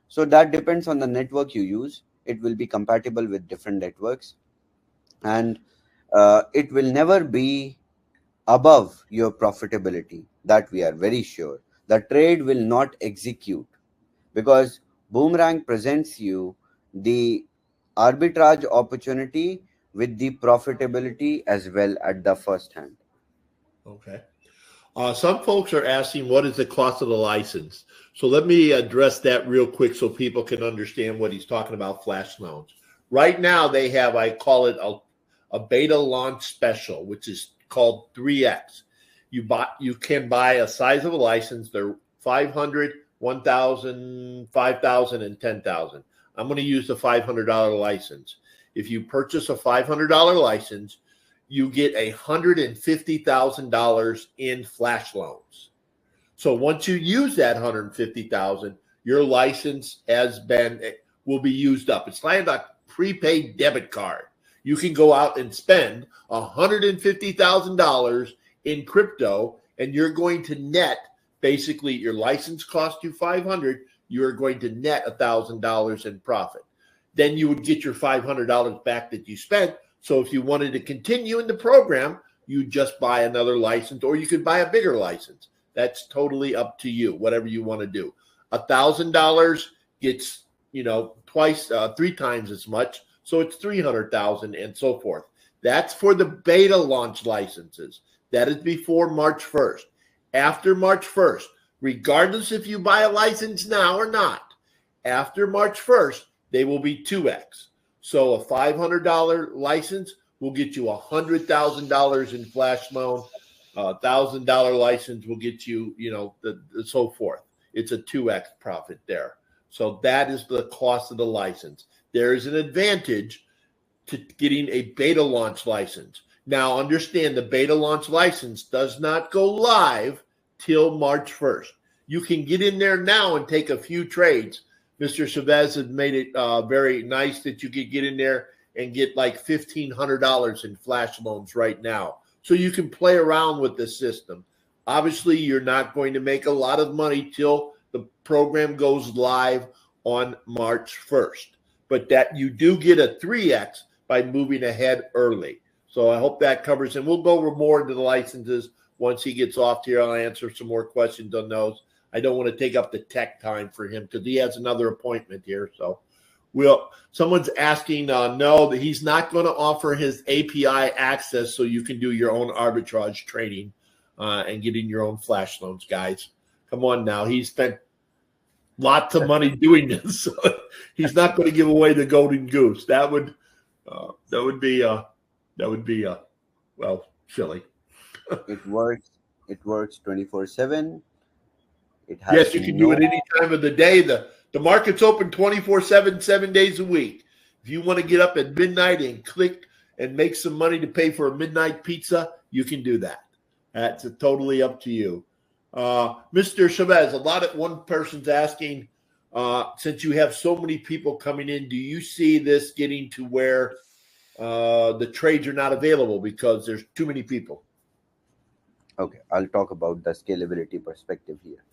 So that depends on the network you use. It will be compatible with different networks, and it will never be above your profitability. That we are very sure. The trade will not execute because Boomerang presents you the arbitrage opportunity with the profitability as well at the first hand. Okay. Some folks are asking, what is the cost of the license? So let me address that real quick so people can understand what he's talking about, flash loans. Right now, they have, I call it a beta launch special, which is called 3X. You can buy a size of a license. They're 500, 1,000, 5,000, and 10,000. I'm going to use the $500 license. If you purchase a $500 license, you get $150,000 in flash loans. So once you use that $150,000, your license will be used up. It's like a prepaid debit card. You can go out and spend $150,000 in crypto, and you're going to net, basically your license cost you $500, you're going to net $1,000 in profit. Then you would get your $500 back that you spent. So if you wanted to continue in the program, you just buy another license, or you could buy a bigger license. That's totally up to you, whatever you want to do. $1,000 gets, three times as much. So it's 300,000 and so forth. That's for the beta launch licenses. That is before March 1st. After March 1st, regardless if you buy a license now or not, after March 1st, they will be 2X. So a $500 license will get you $100,000 in flash loan. $1,000 license will get you, so forth. It's a 2X profit there. So that is the cost of the license. There is an advantage to getting a beta launch license. Now, understand the beta launch license does not go live till March 1st. You can get in there now and take a few trades. Mr. Chavez has made it very nice that you could get in there and get like $1,500 in flash loans right now. So you can play around with the system. Obviously, you're not going to make a lot of money till the program goes live on March 1st. But that you do get a 3X by moving ahead early. So I hope that covers, and we'll go more into the licenses once he gets off here. I'll answer some more questions on those. I don't want to take up the tech time for him because he has another appointment here. So someone's asking, no, that he's not going to offer his API access so you can do your own arbitrage trading and get in your own flash loans, guys. Come on now. He spent lots of money doing this. So he's not going to give away the golden goose. That would be silly. It works 24/7. Yes, you can do it any time of the day. The market's open 24/7, 7 days a week. If you want to get up at midnight and click and make some money to pay for a midnight pizza, you can do that. That's totally up to you. Mr. Shavez, one person's asking, since you have so many people coming in, do you see this getting to where the trades are not available because there's too many people? Okay, I'll talk about the scalability perspective here.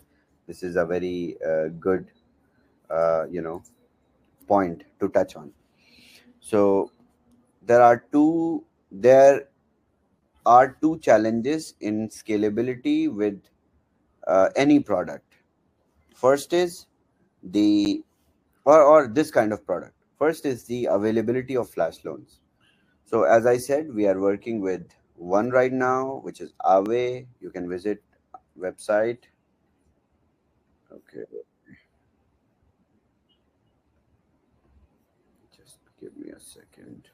This is a very good, point to touch on. So there are two challenges in scalability with any product. First is or this kind of product. First is the availability of flash loans. So as I said, we are working with one right now, which is Aave. You can visit website. Okay. Just give me a second.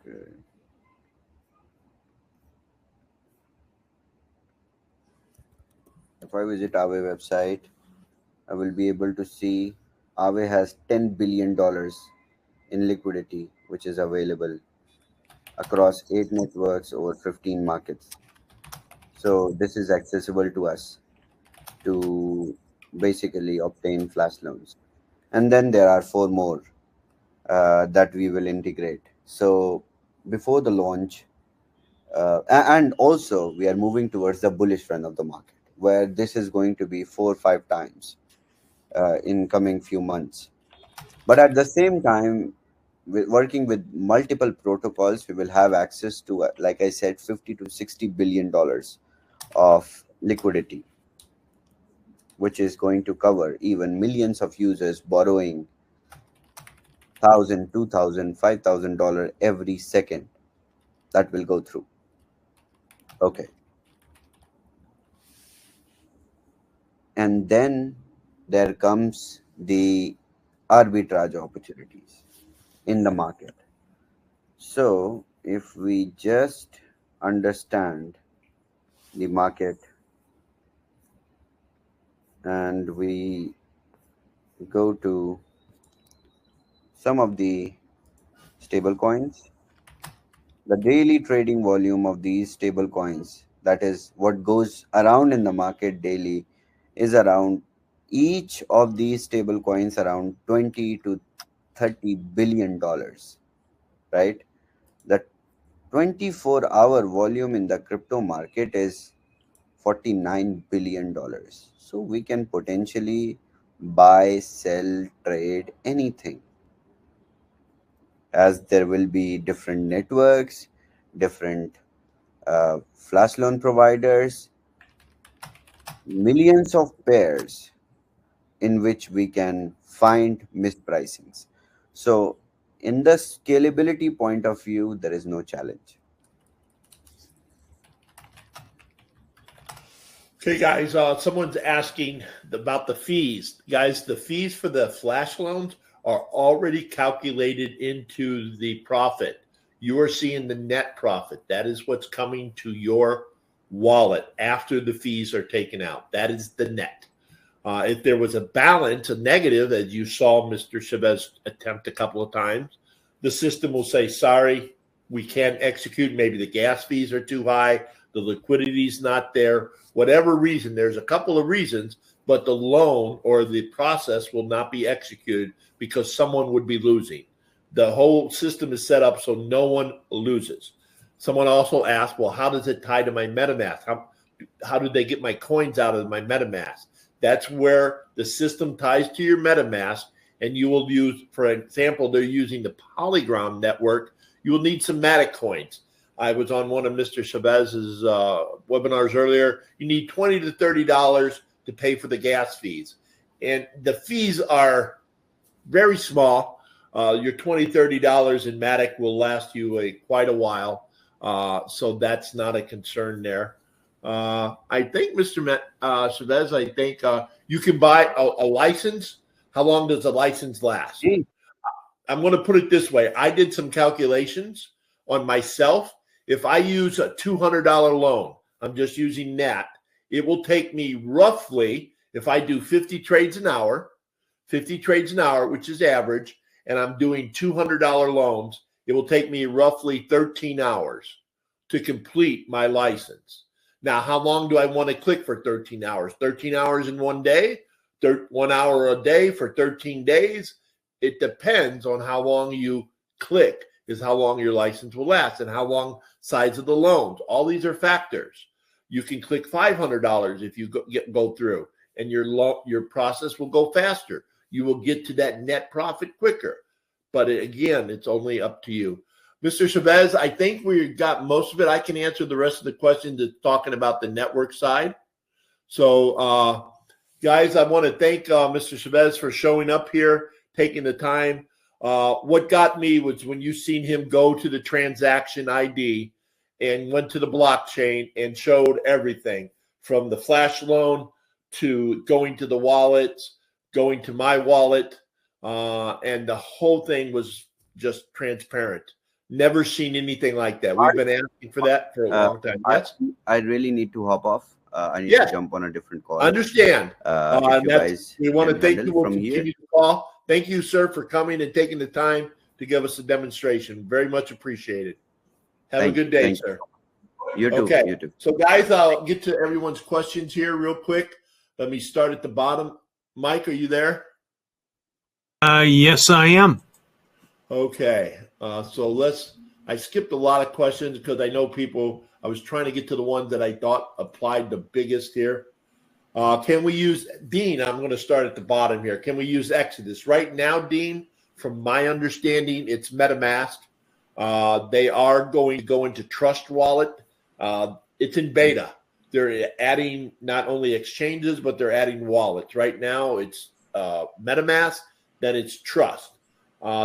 Okay. If I visit Aave website, I will be able to see Aave has $10 billion in liquidity, which is available across 8 networks over 15 markets. So this is accessible to us to basically obtain flash loans. And then there are 4 more that we will integrate. So before the launch, and also we are moving towards the bullish run of the market, where this is going to be 4 or 5 times in coming few months. But at the same time, working with multiple protocols, we will have access to, like I said, $50 to $60 billion of liquidity, which is going to cover even millions of users borrowing $1,000, $2,000, $5,000 every second. That will go through. Okay. And then there comes the arbitrage opportunities in the market. So if we just understand the market and we go to some of the stable coins, the daily trading volume of these stable coins, that is what goes around in the market daily, is around each of these stable coins around $20 to $30 billion, right? The 24-hour volume in the crypto market is $49 billion. So we can potentially buy, sell, trade anything, as there will be different networks, different flash loan providers, millions of pairs in which we can find mispricings. So in the scalability point of view, there is no challenge. Okay, guys, someone's asking about the fees. Guys, the fees for the flash loans are already calculated into the profit. You are seeing the net profit. That is what's coming to your wallet after the fees are taken out. That is the net. If there was a balance, a negative, as you saw Mr. Chavez attempt a couple of times, the system will say, sorry, we can't execute. Maybe the gas fees are too high. The liquidity is not there. Whatever reason, there's a couple of reasons, but the loan or the process will not be executed because someone would be losing. The whole system is set up so no one loses. Someone also asked, well, how does it tie to my MetaMask? How do they get my coins out of my MetaMask? That's where the system ties to your MetaMask, and you will use, for example, they're using the Polygon network. You will need some Matic coins. I was on one of Mr. Chavez's webinars earlier. You need $20 to $30 to pay for the gas fees. And the fees are very small. Your $20, $30 in Matic will last you quite a while. So that's not a concern there. I think, Mr. Chavez, I think you can buy a license. How long does a license last? I'm going to put it this way. I did some calculations on myself. If I use a $200 loan, I'm just using that. It will take me roughly, if I do 50 trades an hour, 50 trades an hour, which is average, and I'm doing $200 loans, it will take me roughly 13 hours to complete my license. Now, how long do I want to click for 13 hours? 13 hours in one day? 1 hour a day for 13 days? It depends on how long you click, is how long your license will last, and how long size of the loans. All these are factors. You can click $500 if you go through, and your process will go faster. You will get to that net profit quicker. But again, it's only up to you. Mr. Shavez, I think we got most of it. I can answer the rest of the questions talking about the network side. So, guys, I want to thank Mr. Shavez for showing up here, taking the time. What got me was when you seen him go to the transaction ID and went to the blockchain and showed everything from the flash loan to going to the wallets, going to my wallet, and the whole thing was just transparent. Never seen anything like that. We've been asking for that for a long time. Yes? I really need to hop off. I need to jump on a different call. Understand. We want to thank you. We'll from continue here. to call. Thank you, sir, for coming and taking the time to give us a demonstration. Very much appreciated. Have a good day, sir. You too. Okay. You too. So, guys, I'll get to everyone's questions here real quick. Let me start at the bottom. Mike, are you there? Yes, I am. Okay. So I skipped a lot of questions because I know people, I was trying to get to the ones that I thought applied the biggest here. Can we use, Dean, I'm going to start at the bottom here. Can we use Exodus? Right now, Dean, from my understanding, it's MetaMask. They are going to go into Trust Wallet. It's in beta. They're adding not only exchanges, but they're adding wallets. Right now, it's MetaMask, then it's Trust.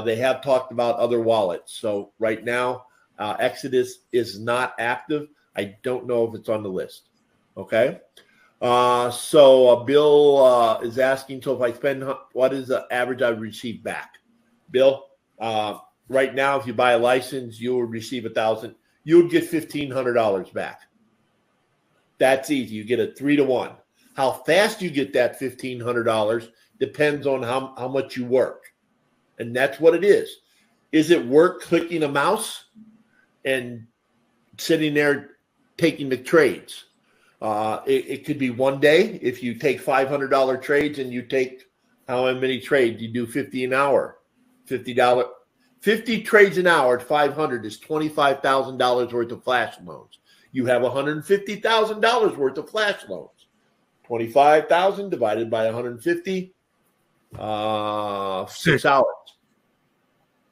They have talked about other wallets. So right now, Exodus is not active. I don't know if it's on the list. Okay. So Bill is asking, so if I spend, what is the average I would receive back? Bill, right now, if you buy a license, you will receive $1,000. You would get $1,500 back. That's easy. You get a 3-to-1. How fast you get that $1,500 depends on how much you work. And that's what it is. Is it work clicking a mouse and sitting there taking the trades? It could be one day. If you take $500 trades and you take how many trades? You do 50 an hour. $50. 50 trades an hour at 500 is $25,000 worth of flash loans. You have $150,000 worth of flash loans. 25,000 divided by 150, 6 hours.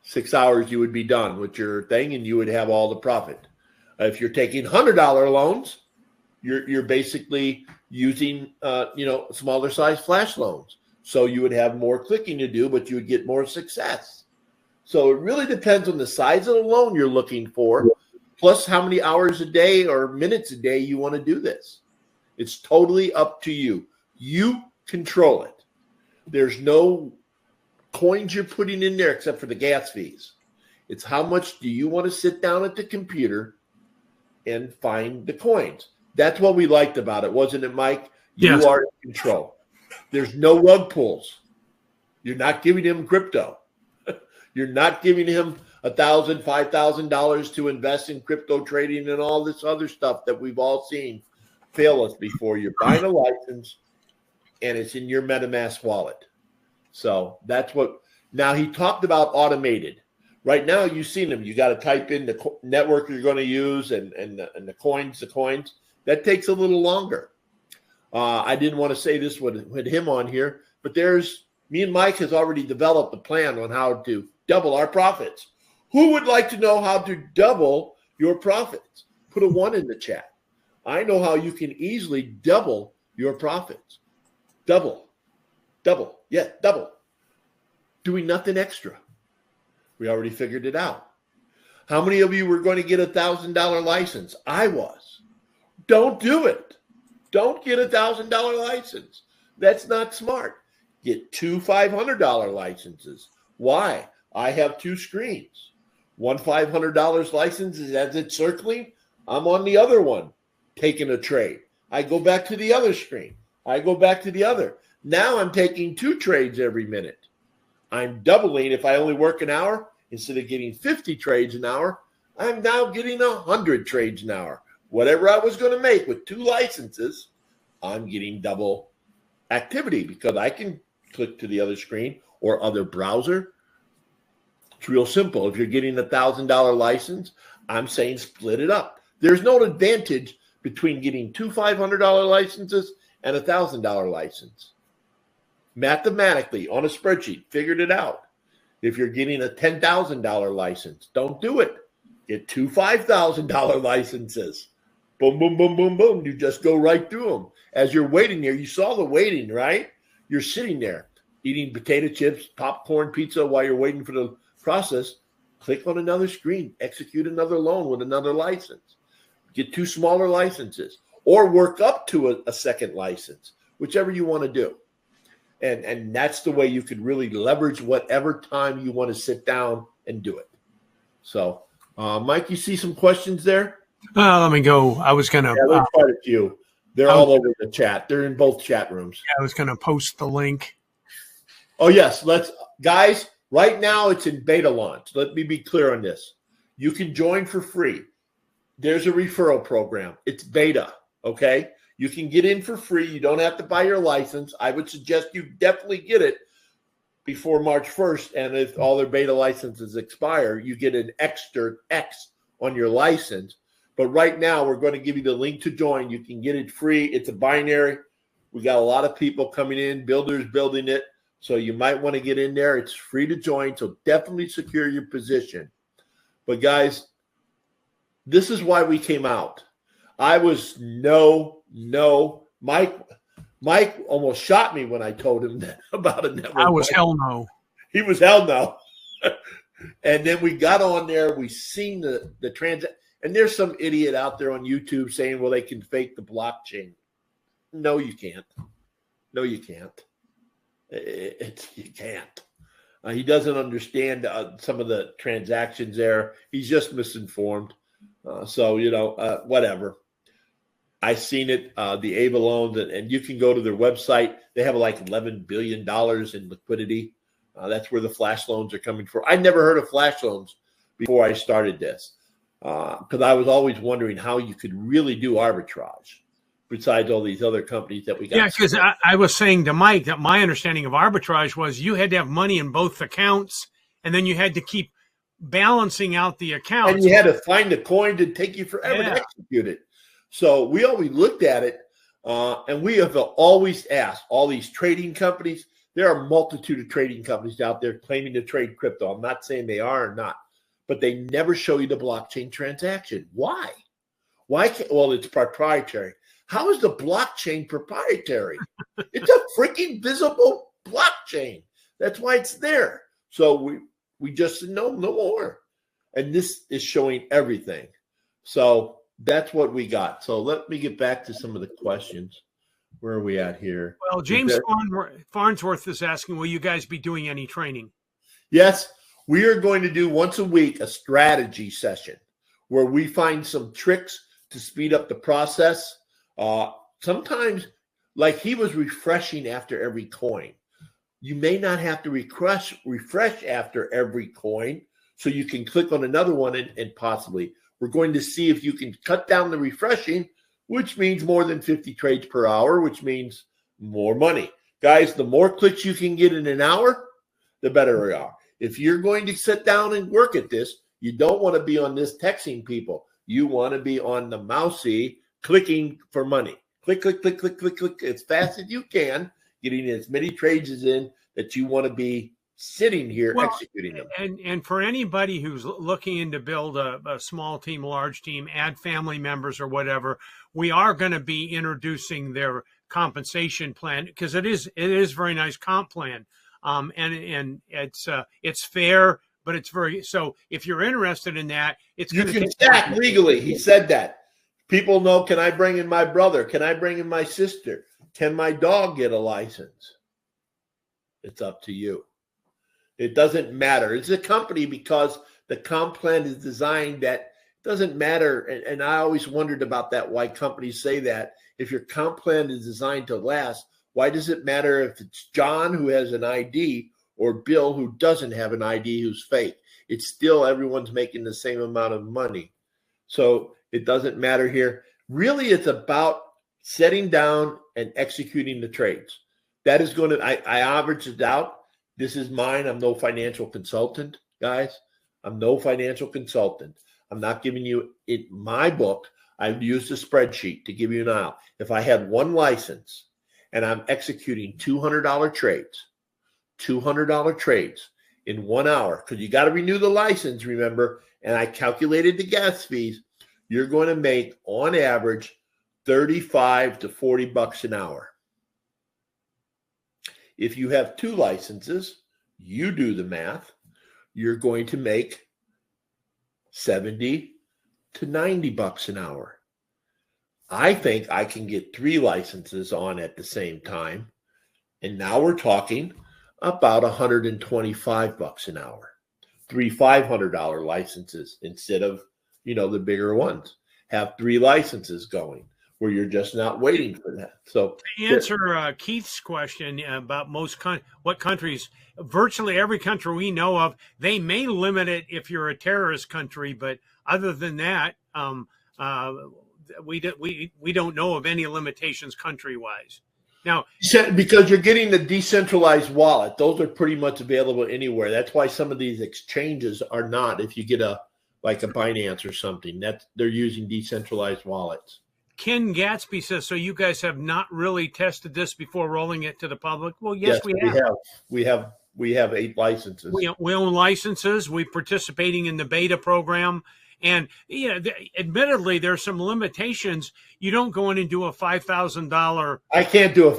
6 hours you would be done with your thing and you would have all the profit. If you're taking $100 loans, you're basically using smaller size flash loans. So you would have more clicking to do, but you would get more success. So it really depends on the size of the loan you're looking for, plus how many hours a day or minutes a day you want to do this. It's totally up to you. You control it. There's no coins you're putting in there except for the gas fees. It's how much do you want to sit down at the computer and find the coins. That's what we liked about it, wasn't it, Mike? You are in control. There's no rug pulls. You're not giving him crypto. You're not giving him $1,000, $5,000 to invest in crypto trading and all this other stuff that we've all seen fail us before. You're buying a license, and it's in your MetaMask wallet. So that's what. Now he talked about automated. Right now, you've seen them. You got to type in the network you're going to use and the coins. That takes a little longer. I didn't want to say this with him on here, but me and Mike has already developed a plan on how to double our profits. Who would like to know how to double your profits? Put a 1 in the chat. I know how you can easily double your profits. Double. Yeah, double. Doing nothing extra. We already figured it out. How many of you were going to get $1,000 license? I was. Don't do it. Don't get $1,000 license. That's not smart. Get 2 $500 licenses. Why? I have 2 screens. One $500 license is as it's circling. I'm on the other one taking a trade. I go back to the other screen. I go back to the other. Now I'm taking 2 trades every minute. I'm doubling. If I only work an hour, instead of getting 50 trades an hour, I'm now getting 100 trades an hour. Whatever I was going to make with 2 licenses, I'm getting double activity because I can click to the other screen or other browser. It's real simple. If you're getting a $1,000 license, I'm saying split it up. There's no advantage between getting 2 $500 licenses and a $1,000 license. Mathematically, on a spreadsheet, figured it out. If you're getting a $10,000 license, don't do it. Get 2 $5,000 licenses. Boom, boom, boom, boom, boom. You just go right through them. As you're waiting there, you saw the waiting, right? You're sitting there eating potato chips, popcorn, pizza while you're waiting for the process. Click on another screen. Execute another loan with another license. Get 2 smaller licenses or work up to a second license, whichever you want to do. And that's the way you could really leverage whatever time you want to sit down and do it. So, Mike, you see some questions there? Let me go. I was going to. Yeah, there's quite a few. They're all over the chat. They're in both chat rooms. Yeah, I was going to post the link. Oh, yes. Guys, right now it's in beta launch. Let me be clear on this. You can join for free. There's a referral program. It's beta, okay? You can get in for free. You don't have to buy your license. I would suggest you definitely get it before March 1st. And if all their beta licenses expire, you get an extra X on your license. But right now, we're going to give you the link to join. You can get it free. It's a binary. We got a lot of people coming in, builders building it. So you might want to get in there. It's free to join. So definitely secure your position. But guys, this is why we came out. I was no. Mike almost shot me when I told him that about a network. I was hell no. He was hell no. And then we got on there. We seen the transaction. And there's some idiot out there on YouTube saying, well, they can fake the blockchain. No, you can't. No, you can't. You can't. He doesn't understand some of the transactions there. He's just misinformed. So, whatever. I seen it, the AVA loans, and you can go to their website. They have like $11 billion in liquidity. That's where the flash loans are coming from. I never heard of flash loans before I started this because I was always wondering how you could really do arbitrage besides all these other companies that we got. Yeah, because I was saying to Mike that my understanding of arbitrage was you had to have money in both accounts, and then you had to keep balancing out the accounts. And you had to find the coin to take you forever to execute it. So we always looked at it, and we have always asked all these trading companies. There are a multitude of trading companies out there claiming to trade crypto. I'm not saying they are or not, but they never show you the blockchain transaction. Why? Why can't? Well, it's proprietary. How is the blockchain proprietary? It's a freaking visible blockchain. That's why it's there. So we just said no more. And this is showing everything. So that's what we got. So let me get back to some of the questions. Where are we at here? Well, James Farnsworth is asking, will you guys be doing any training? Yes, we are going to do once a week a strategy session where we find some tricks to speed up the process. Sometimes, like he was refreshing after every coin. You may not have to refresh after every coin, so you can click on another one and possibly. We're going to see if you can cut down the refreshing, which means more than 50 trades per hour, which means more money. Guys, the more clicks you can get in an hour, the better we are. If you're going to sit down and work at this, you don't want to be on this texting people. You want to be on the mousey clicking for money. Click, click, click, click, click, click as fast as you can, getting as many trades as in that you want to be sitting here executing them. And for anybody who's looking to build a small team, large team, add family members or whatever, we are going to be introducing their compensation plan because it is very nice comp plan. And it's fair, but it's very, so if you're interested in that, it's you can stack legally. He said that. People know, can I bring in my brother? Can I bring in my sister? Can my dog get a license? It's up to you. It doesn't matter. It's a company because the comp plan is designed that it doesn't matter. And I always wondered about that, why companies say that. If your comp plan is designed to last, Why does it matter if it's John who has an ID or Bill who doesn't have an ID who's fake? It's still everyone's making the same amount of money. So it doesn't matter here. Really, it's about setting down and executing the trades. That is going to, I averaged it out. This is mine. I'm no financial consultant, guys. I'm no financial consultant. I'm not giving you it. My book, I've used a spreadsheet to give you an eye. If I had one license and I'm executing $200 trades in 1 hour, because you got to renew the license, remember, and I calculated the gas fees, you're going to make on average 35 to 40 bucks an hour. If you have 2 licenses, you do the math, you're going to make 70 to 90 bucks an hour. I think I can get 3 licenses on at the same time. And now we're talking about 125 bucks an hour. 3 $500 licenses instead of, the bigger ones. Have 3 licenses going where you're just not waiting for that. So to answer Keith's question about what countries, virtually every country we know of, they may limit it if you're a terrorist country, but other than that, we don't know of any limitations country-wise. Now, because you're getting the decentralized wallet, those are pretty much available anywhere. That's why some of these exchanges are not. If you get a Binance or something, they're using decentralized wallets. Ken Gatsby says, so you guys have not really tested this before rolling it to the public? Well, yes, we have. We have 8 licenses. We own licenses. We're participating in the beta program. And admittedly, there's some limitations. You don't go in and do a $5,000. I can't do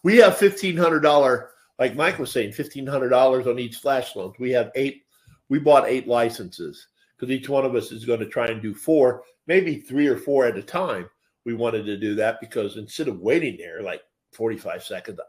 we have $1,500, like Mike was saying, $1,500 on each flash loan. We have 8. We bought 8 licenses because each one of us is going to try and do 4, maybe 3 or 4 at a time. We wanted to do that because instead of waiting there like 45 seconds,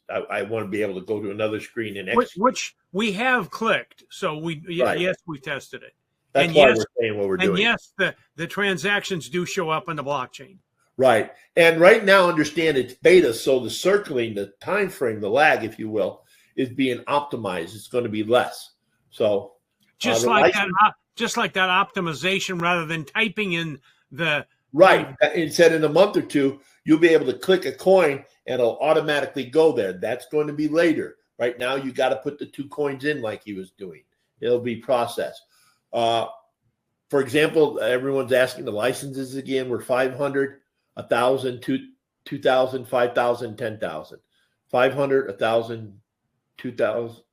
I want to be able to go to another screen and execute. Which we have clicked. So yes, we tested it. That's why we're saying what we're doing. And yes, the transactions do show up on the blockchain. Right. And right now, understand it's beta, so the circling, the time frame, the lag, if you will, is being optimized. It's going to be less. So just like that optimization, rather than typing in the right. It said in a month or 2, you'll be able to click a coin and it'll automatically go there. That's going to be later. Right now, you got to put the 2 coins in like he was doing. It'll be processed. For example, everyone's asking the licenses again. We're 500, 1,000, 2,000, 5,000, 10,000. 500, 1,000, 2,000.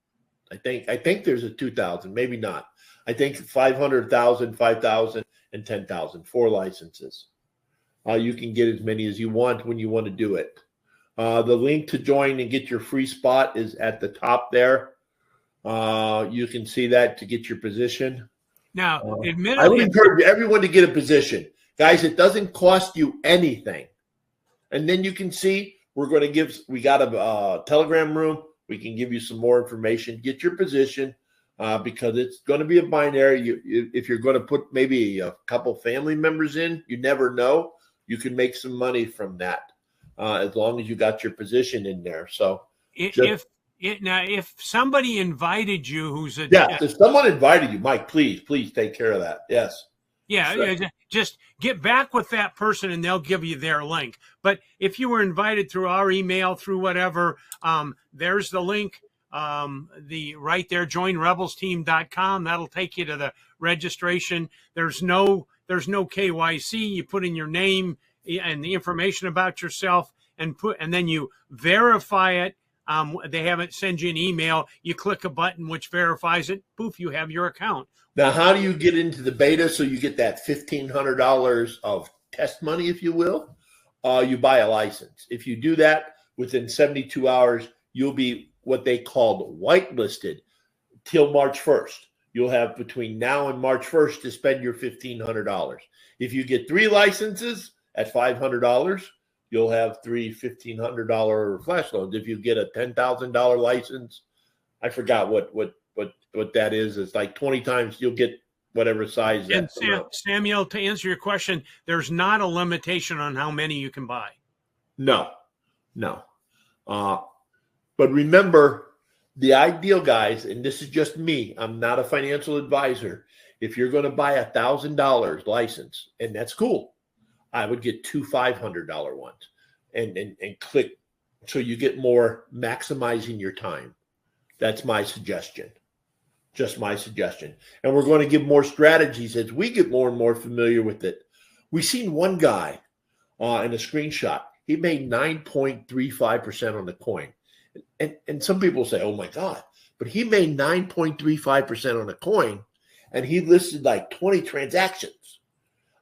I think there's a 2,000, maybe not. I think 500, 1,000, 5,000, and 10,000. 4 licenses. You can get as many as you want when you want to do it. The link to join and get your free spot is at the top there. You can see that to get your position. Now, admittedly, I would encourage everyone to get a position. Guys, it doesn't cost you anything. And then you can see we got a Telegram room. We can give you some more information. Get your position because it's going to be a binary. If you're going to put maybe a couple family members in, you never know. You can make some money from that as long as you got your position in there. So if somebody invited you if someone invited you, Mike, please take care of that. Yes. Yeah, just get back with that person and they'll give you their link. But if you were invited through our email, through whatever, there's the link. Right there, joinrebelsteam.com. That'll take you to the registration. There's no KYC. You put in your name and the information about yourself and then you verify it. They haven't send you an email. You click a button which verifies it. Poof, you have your account. Now, how do you get into the beta so you get that $1,500 of test money, if you will? You buy a license. If you do that within 72 hours, you'll be what they called whitelisted till March 1st. You'll have between now and March 1st to spend your $1,500. If you get 3 licenses at $500, you'll have 3 $1,500 flash loans. If you get a $10,000 license, I forgot what that is. It's like 20 times you'll get whatever size. And Samuel, to answer your question, there's not a limitation on how many you can buy. No. But remember, the ideal, guys, and this is just me, I'm not a financial advisor. If you're going to buy $1,000 license, and that's cool, I would get two $500 ones and click so you get more maximizing your time. That's my suggestion. Just my suggestion. And we're going to give more strategies as we get more and more familiar with it. We seen one guy in a screenshot. He made 9.35% on the coin. And some people say, oh my God, but he made 9.35% on the coin and he listed like 20 transactions.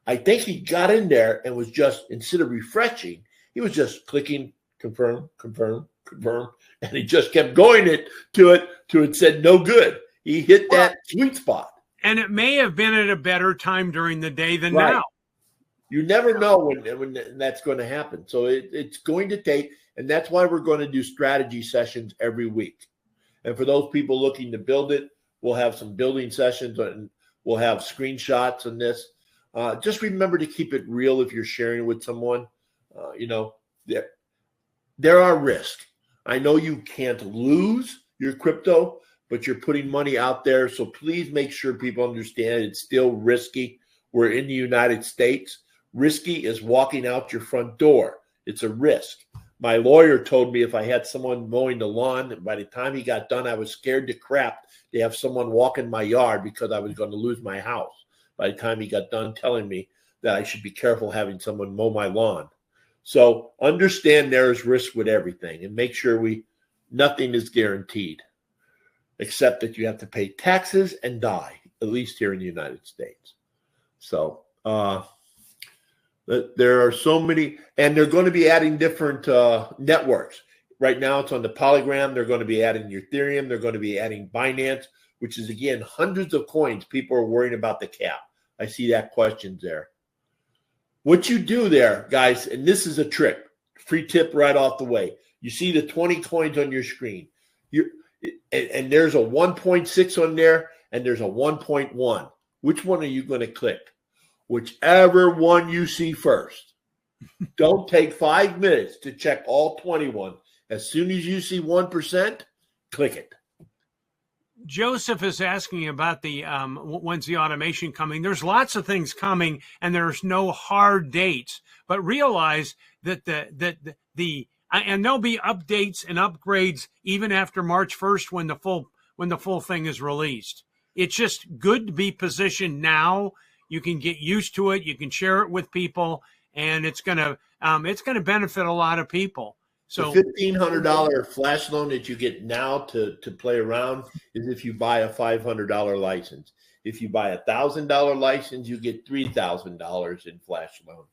I think he got in there and was just, instead of refreshing, he was just clicking confirm, confirm, confirm. And he just kept going to it said no good. He hit that sweet spot. And it may have been at a better time during the day than Right. now. You never know when that's going to happen. So it's going to take, and that's why we're going to do strategy sessions every week. And for those people looking to build it, we'll have some building sessions and we'll have screenshots on this. Just remember to keep it real if you're sharing with someone. There are risks. I know you can't lose your crypto, but you're putting money out there. So please make sure people understand it's still risky. We're in the United States. Risky is walking out your front door. It's a risk. My lawyer told me if I had someone mowing the lawn, and by the time he got done, I was scared to crap to have someone walk in my yard because I was going to lose my house. By the time he got done telling me that I should be careful having someone mow my lawn. So understand there is risk with everything and make sure nothing is guaranteed except that you have to pay taxes and die, at least here in the United States. So there are so many, and they're going to be adding different networks. Right now it's on the Polygram. They're going to be adding Ethereum. They're going to be adding Binance, which is, again, hundreds of coins. People are worrying about the cap. I see that questions there. What you do there, guys, and this is a trick, free tip right off the way. You see the 20 coins on your screen. And there's a 1.6 on there, and there's a 1.1. Which one are you going to click? Whichever one you see first. Don't take 5 minutes to check all 21. As soon as you see 1%, click it. Joseph is asking about when's the automation coming. There's lots of things coming, and there's no hard dates. But realize that and there'll be updates and upgrades even after March 1st when the full thing is released. It's just good to be positioned now. You can get used to it. You can share it with people, and it's gonna benefit a lot of people. So the $1,500 flash loan that you get now to play around is if you buy a $500 license. If you buy a $1,000 license, you get $3,000 in flash loan.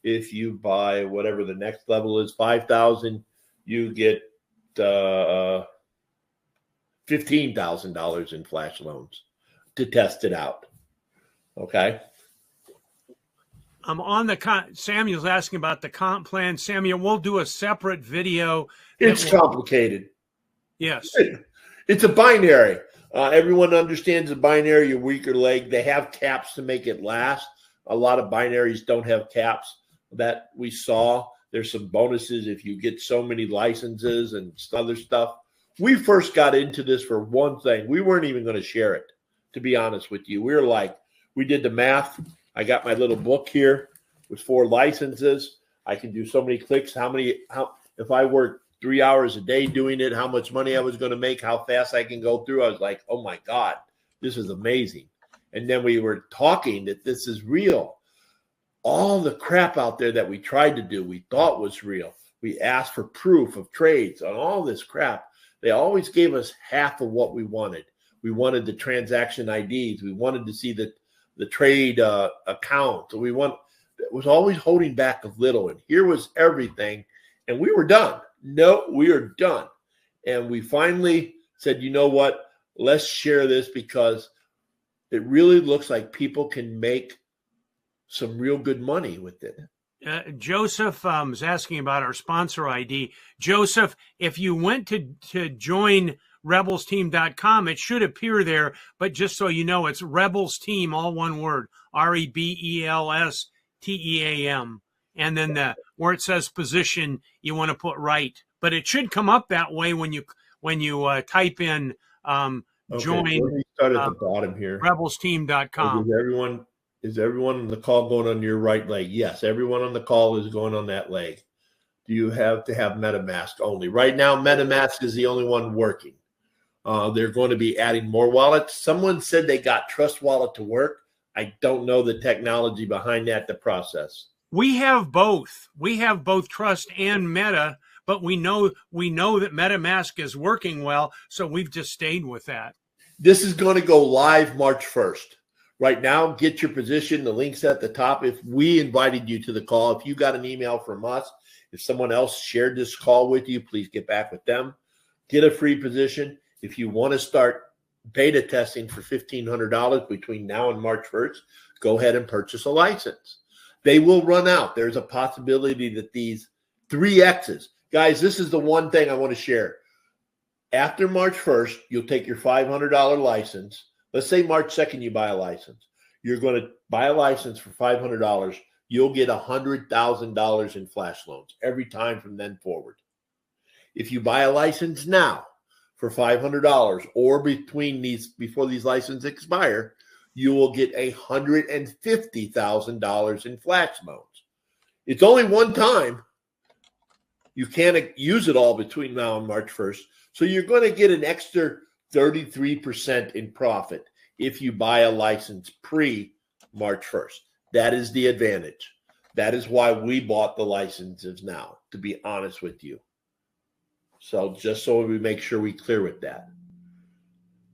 If you buy whatever the next level is, 5,000, you get $15,000 in flash loans to test it out. Okay. Samuel's asking about the comp plan. Samuel, we'll do a separate video. It's complicated. Yes. It's a binary. Everyone understands the binary, your weaker leg. They have caps to make it last. A lot of binaries don't have caps that we saw. There's some bonuses if you get so many licenses and other stuff. We first got into this for one thing. We weren't even going to share it, to be honest with you. We did the math. I got my little book here with 4 licenses. I can do so many clicks. If I work 3 hours a day doing it, how much money I was going to make, how fast I can go through. I was like, oh my God, this is amazing. And then we were talking that this is real. All the crap out there that we tried to do, we thought was real. We asked for proof of trades on all this crap. They always gave us half of what we wanted. We wanted the transaction IDs. We wanted to see the trade account. So it was always holding back a little. And here was everything. And we were done. No, we are done. And we finally said, you know what? Let's share this because it really looks like people can make some real good money with it. Joseph is asking about our sponsor ID. Joseph, if you went to join rebelsteam.com, it should appear there, but just so you know, it's Rebels Team, all one word, REBELSTEAM. and then where it says position, you want to put right. But it should come up that way when you type in join. Let me start at the bottom here. Rebelsteam.com. Is everyone on the call going on your right leg? Yes, everyone on the call is going on that leg. Do you have to have MetaMask only? Right now, MetaMask is the only one working. They're going to be adding more wallets. Someone said they got Trust Wallet to work. I don't know the technology behind that, the process. We have both. We have both Trust and Meta, but we know that MetaMask is working well, so we've just stayed with that. This is going to go live March 1st. Right now, get your position. The link's at the top. If we invited you to the call, if you got an email from us, if someone else shared this call with you, please get back with them. Get a free position. If you want to start beta testing for $1,500 between now and March 1st, go ahead and purchase a license. They will run out. There's a possibility that these 3Xs, guys, this is the one thing I want to share. After March 1st, you'll take your $500 license. Let's say March 2nd, you buy a license. You're going to buy a license for $500. You'll get $100,000 in flash loans every time from then forward. If you buy a license now for $500 or before these licenses expire, you will get $150,000 in flash loans. It's only one time. You can't use it all between now and March 1st. So you're going to get an extra 33% in profit if you buy a license pre-March 1st. That is the advantage. That is why we bought the licenses now, to be honest with you. So just so we make sure we clear with that.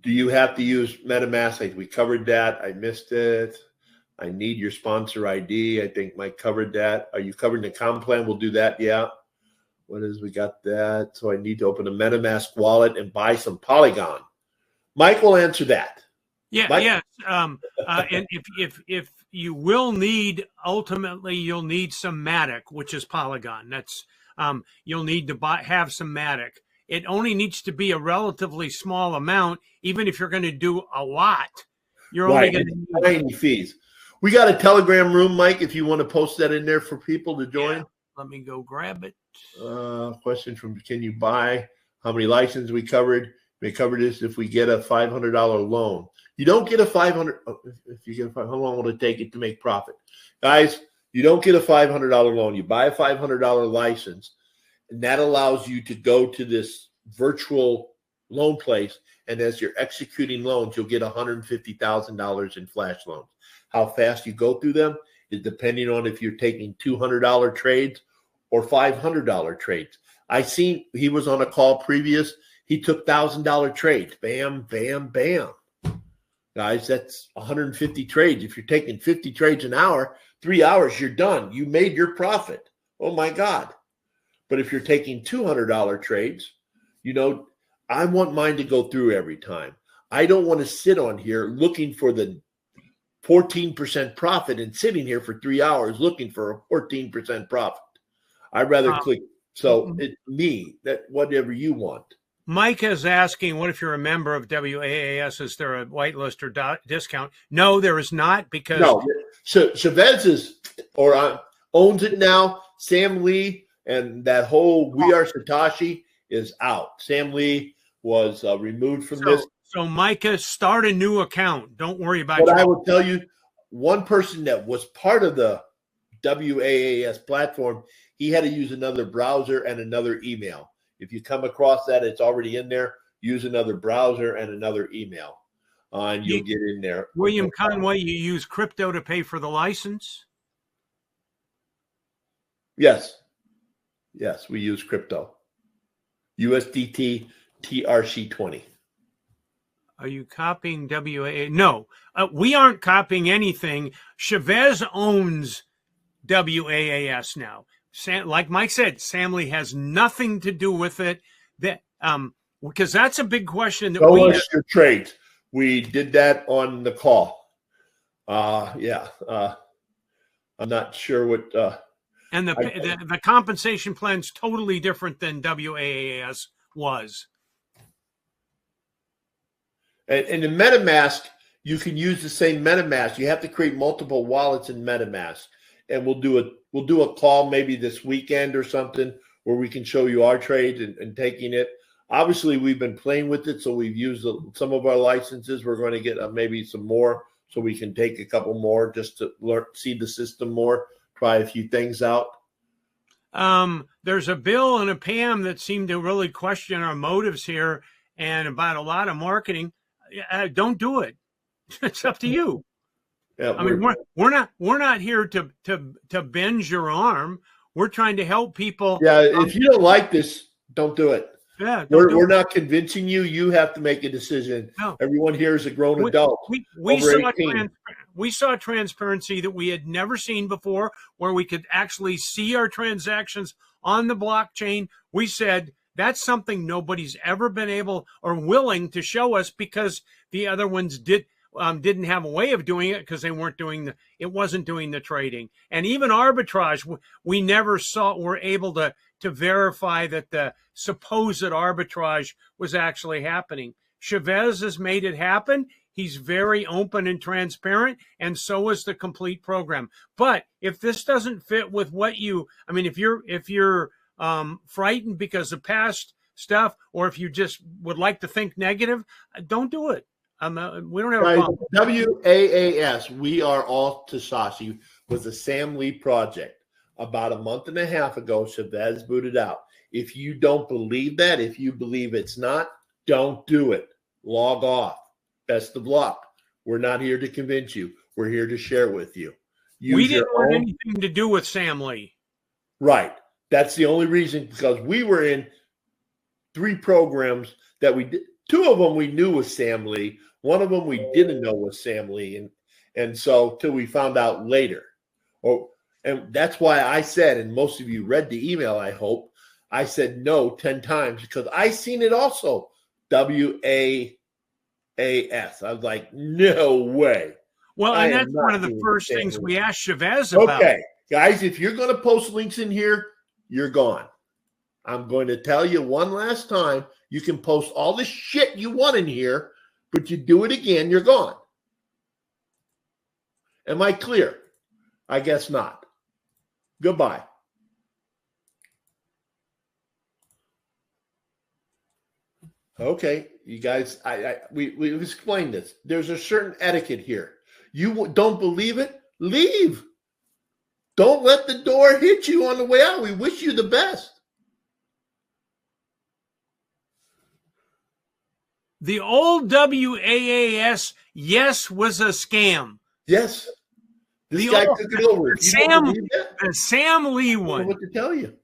Do you have to use MetaMask? We covered that. I missed it. I need your sponsor ID. I think Mike covered that. Are you covering the comp plan? We'll do that. Yeah. What is, we got that. So I need to open a MetaMask wallet and buy some Polygon. Mike will answer that. Yeah, Mike? yes. And if you will need, ultimately, you'll need some Matic, which is Polygon. That's you'll need to have some Matic. It only needs to be a relatively small amount, even if you're going to do a lot. You're only going to need tiny fees. We got a Telegram room, Mike, if you want to post that in there for people to join. Yeah. Let me go grab it. Question from, can you buy? How many licenses we covered? We covered this if we get a $500 loan. You don't get a $500. If you get how long will it take it to make profit? Guys, you don't get a $500 loan. You buy a $500 license, and that allows you to go to this virtual loan place, and as you're executing loans, you'll get $150,000 in flash loans. How fast you go through them is depending on if you're taking $200 trades or $500 trades. I seen he was on a call previous. He took $1,000 trades. Bam, bam, bam. Guys, that's 150 trades. If you're taking 50 trades an hour, 3 hours, you're done. You made your profit. Oh, my God. But if you're taking $200 trades, you know, I want mine to go through every time. I don't want to sit on here looking for the 14% profit and sitting here for 3 hours looking for a 14% profit. I'd rather click. So it's me, that whatever you want. Mike is asking, what if you're a member of WAAS? Is there a whitelist or discount? No, there is not, because no. So Shavez owns it now. Sam Lee and that whole We Are Satoshi is out. Sam Lee was removed from this. So Micah, start a new account. Don't worry about it. But I will tell you, one person that was part of the WAAS platform, he had to use another browser and another email. If you come across that, it's already in there. Use another browser and another email, and you'll get in there. William Conway, you use crypto to pay for the license? Yes. Yes, we use crypto. USDT TRC20. Are you copying WAA? No, we aren't copying anything. Chavez owns WAAS now. Like Mike said, Sam Lee has nothing to do with it. That because that's a big question. That Show us your trades. We did that on the call. I'm not sure what. And the compensation plan's totally different than WAAS was. And in MetaMask, you can use the same MetaMask. You have to create multiple wallets in MetaMask, and we'll we'll do a call maybe this weekend or something where we can show you our trade and taking it. Obviously, we've been playing with it, so we've used some of our licenses. We're going to get maybe some more so we can take a couple more just to see the system more, try a few things out. There's a Bill and a Pam that seem to really question our motives here and about a lot of marketing. Don't do it. It's up to you. Yeah, I mean, we're not here to bend your arm. We're trying to help people. Yeah, if you don't like this, don't do it. Yeah, we're not convincing you. You have to make a decision. No. Everyone here is a grown adult. We saw transparency that we had never seen before, where we could actually see our transactions on the blockchain. We said that's something nobody's ever been able or willing to show us because the other ones didn't have a way of doing it because they weren't doing it wasn't doing the trading. And even arbitrage, we never were able to verify that the supposed arbitrage was actually happening. Shavez has made it happen. He's very open and transparent, and so is the complete program. But if this doesn't fit with what if you're frightened because of past stuff, or if you just would like to think negative, don't do it. We don't have a problem. WAAS, we are all Tasashi, was a Sam Lee project. About a month and a half ago, Shavez booted out. If you don't believe that, if you believe it's not, don't do it. Log off. Best of luck. We're not here to convince you. We're here to share with you. We didn't want anything to do with Sam Lee. Right. That's the only reason, because we were in 3 programs that we did. 2 of them we knew was Sam Lee. One of them we didn't know was Sam Lee. And so till we found out later. And that's why I said, and most of you read the email, I hope, I said no 10 times because I seen it also. WAAS. I was like, no way. Well, and that's one of the first things we asked Shavez about. Okay, guys, if you're going to post links in here, you're gone. I'm going to tell you one last time, you can post all the shit you want in here, but you do it again, you're gone. Am I clear? I guess not. Goodbye. Okay, you guys, we've explained this. There's a certain etiquette here. You don't believe it? Leave. Don't let the door hit you on the way out. We wish you the best. The old WAAS, yes, was a scam. Yes. This guy took it over. The Sam Lee one. I don't know what to tell you.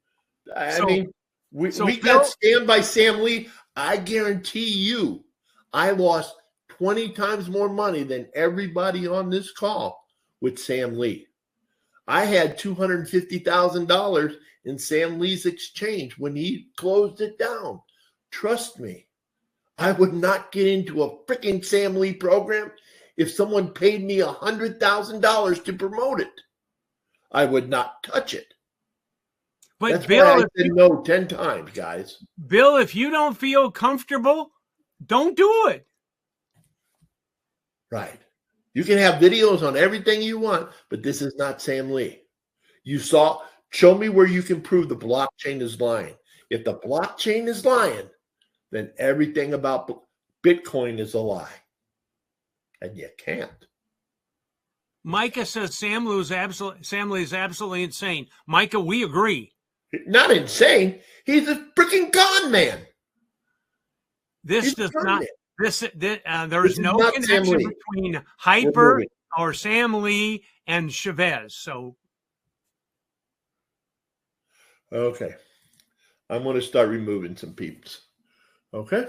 We got scammed by Sam Lee. I guarantee you, I lost 20 times more money than everybody on this call with Sam Lee. I had $250,000 in Sam Lee's exchange when he closed it down. Trust me, I would not get into a freaking Sam Lee program if someone paid me $100,000 to promote it. I would not touch it. But that's Bill, why I said no 10 times, guys. Bill, if you don't feel comfortable, don't do it. Right. You can have videos on everything you want, but this is not Sam Lee. Show me where you can prove the blockchain is lying. If the blockchain is lying, then everything about Bitcoin is a lie. And you can't. Micah says Sam Lee is absolutely insane. Micah, we agree. Not insane. He's a freaking con man. There is no connection between Hyper or Sam Lee and Shavez. So, okay, I'm going to start removing some peeps. Okay.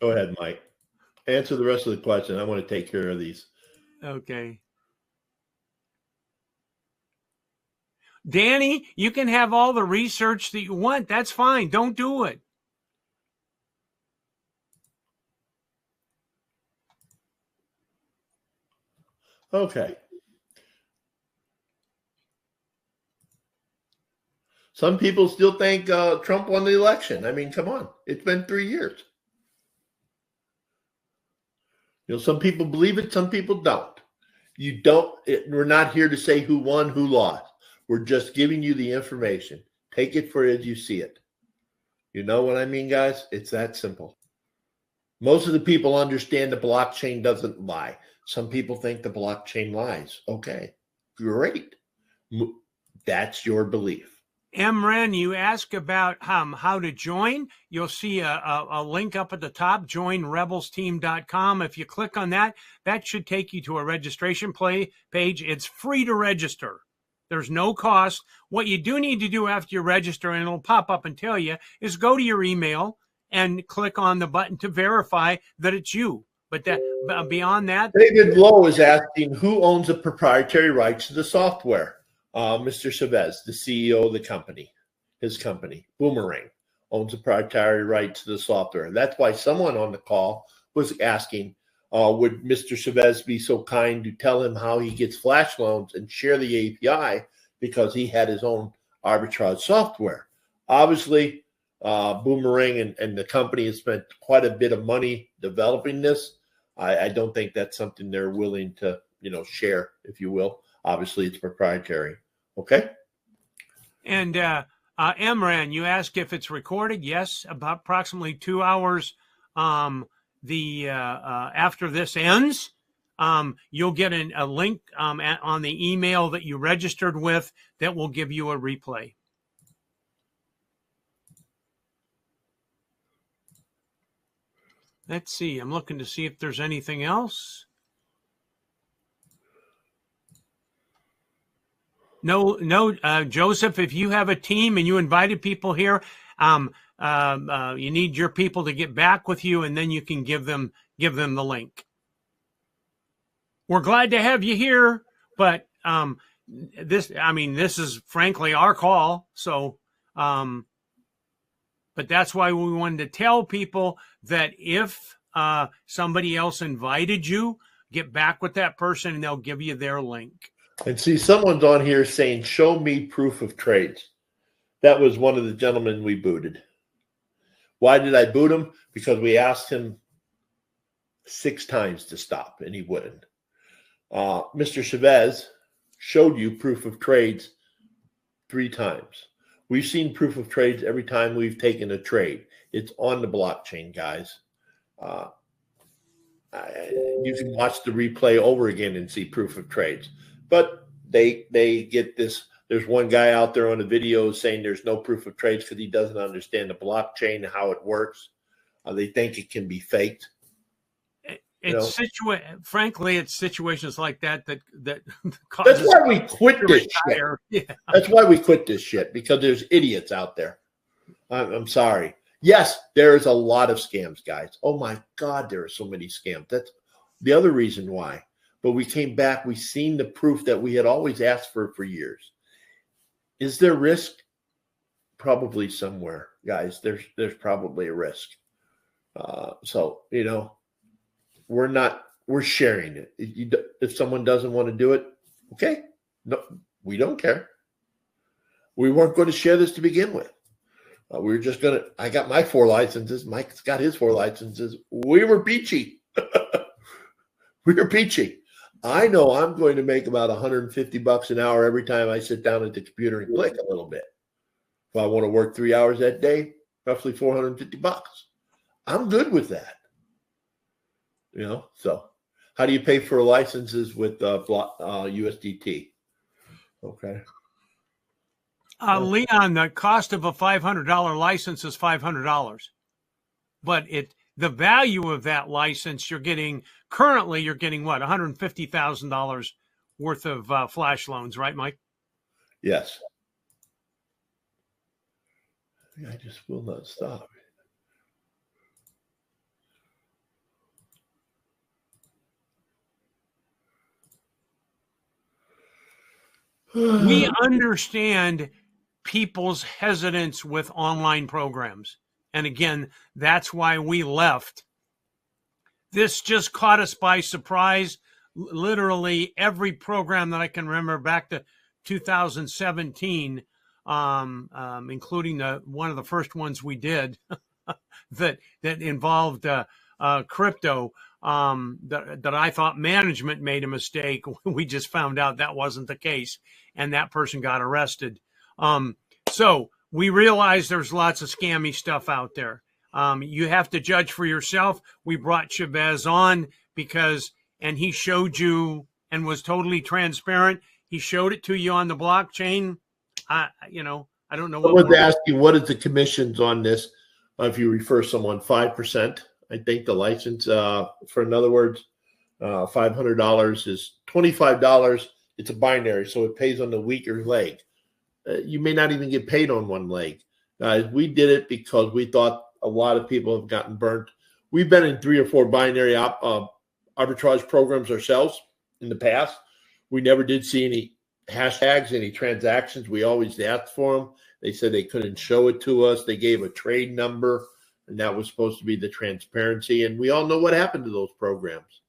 Go ahead, Mike. Answer the rest of the question. I want to take care of these. Okay. Danny, you can have all the research that you want. That's fine. Don't do it. Okay. Some people still think Trump won the election. I mean, come on. It's been 3 years. Some people believe it, some people don't. We're not here to say who won, who lost. We're just giving you the information. Take it for as you see it. You know what I mean, guys? It's that simple. Most of the people understand the blockchain doesn't lie. Some people think the blockchain lies. Okay, great. That's your belief. Emran, you ask about how to join. You'll see a link up at the top, joinrebelsteam.com. If you click on that, that should take you to a registration page. It's free to register. There's no cost. What you do need to do after you register, and it'll pop up and tell you, is go to your email and click on the button to verify that it's you. But beyond that, David Lowe is asking who owns the proprietary rights to the software. Mr. Shavez, the CEO of the company, his company, Boomerang, owns the proprietary rights to the software. That's why someone on the call was asking, would Mr. Shavez be so kind to tell him how he gets flash loans and share the API because he had his own arbitrage software. Obviously, Boomerang and the company has spent quite a bit of money developing this. I don't think that's something they're willing to, share, if you will. Obviously, it's proprietary. Okay. And Emran, you asked if it's recorded. Yes, about approximately 2 hours. After this ends, you'll get a link on the email that you registered with that will give you a replay. Let's see. I'm looking to see if there's anything else. No, Joseph, if you have a team and you invited people here, you need your people to get back with you, and then you can give them the link. We're glad to have you here, but this is frankly our call. So, but that's why we wanted to tell people that if somebody else invited you, get back with that person and they'll give you their link. And see, someone's on here saying, show me proof of trades. That was one of the gentlemen we booted. Why did I boot him? Because we asked him 6 times to stop, and he wouldn't. Mr. Chavez showed you proof of trades 3 times. We've seen proof of trades every time we've taken a trade. It's on the blockchain, guys. You can watch the replay over again and see proof of trades. But they get this. There's one guy out there on the video saying there's no proof of trades because he doesn't understand the blockchain and how it works. They think it can be faked. Frankly, it's situations like that that's why we quit this shit. Yeah. That's why we quit this shit, because there's idiots out there. I'm sorry. Yes, there's a lot of scams, guys. Oh my God, there are so many scams. That's the other reason why. But we came back. We seen the proof that we had always asked for years. Is there risk? Probably somewhere, guys. There's probably a risk. So we're sharing it. If someone doesn't want to do it, okay. No, we don't care. We weren't going to share this to begin with. We were just going to, I got my 4 licenses. Mike's got his 4 licenses. We were peachy. We were peachy. I know I'm going to make about $150 an hour every time I sit down at the computer and click a little bit. If I want to work 3 hours that day, roughly $450. I'm good with that. So how do you pay for licenses with USDT? Okay. Leon, the cost of a $500 license is $500, but the value of that license currently you're getting what, $150,000 worth of flash loans, right, Mike? Yes. I just will not stop. We understand people's hesitance with online programs. And again, that's why we left. This just caught us by surprise. Literally every program that I can remember back to 2017, including one of the first ones we did that involved crypto, that I thought management made a mistake. We just found out that wasn't the case, and that person got arrested. So we realized there's lots of scammy stuff out there. You have to judge for yourself. We brought Shavez on and he showed you and was totally transparent. He showed it to you on the blockchain. I don't know. I wanted to ask you, what is the commissions on this? If you refer someone 5%, I think the license, for in other words, $500 is $25. It's a binary, so it pays on the weaker leg. You may not even get paid on one leg. We did it because we thought a lot of people have gotten burnt. We've been in 3 or 4 binary arbitrage programs ourselves in the past. We never did see any hashtags, any transactions. We always asked for them. They said they couldn't show it to us. They gave a trade number, and that was supposed to be the transparency. And we all know what happened to those programs.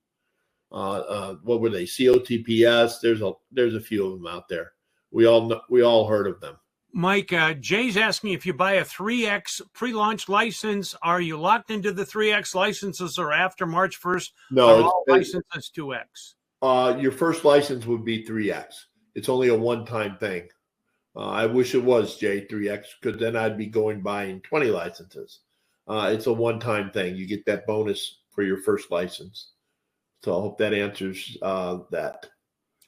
What were they? COTPS. There's a few of them out there. We all heard of them. Mike, Jay's asking if you buy a 3X pre-launch license, are you locked into the 3X licenses, or after March 1st? No, all licenses 2X. Your first license would be 3X. It's only a one-time thing. I wish it was, Jay, 3X, because then I'd be buying 20 licenses. It's a one-time thing. You get that bonus for your first license. So I hope that answers that.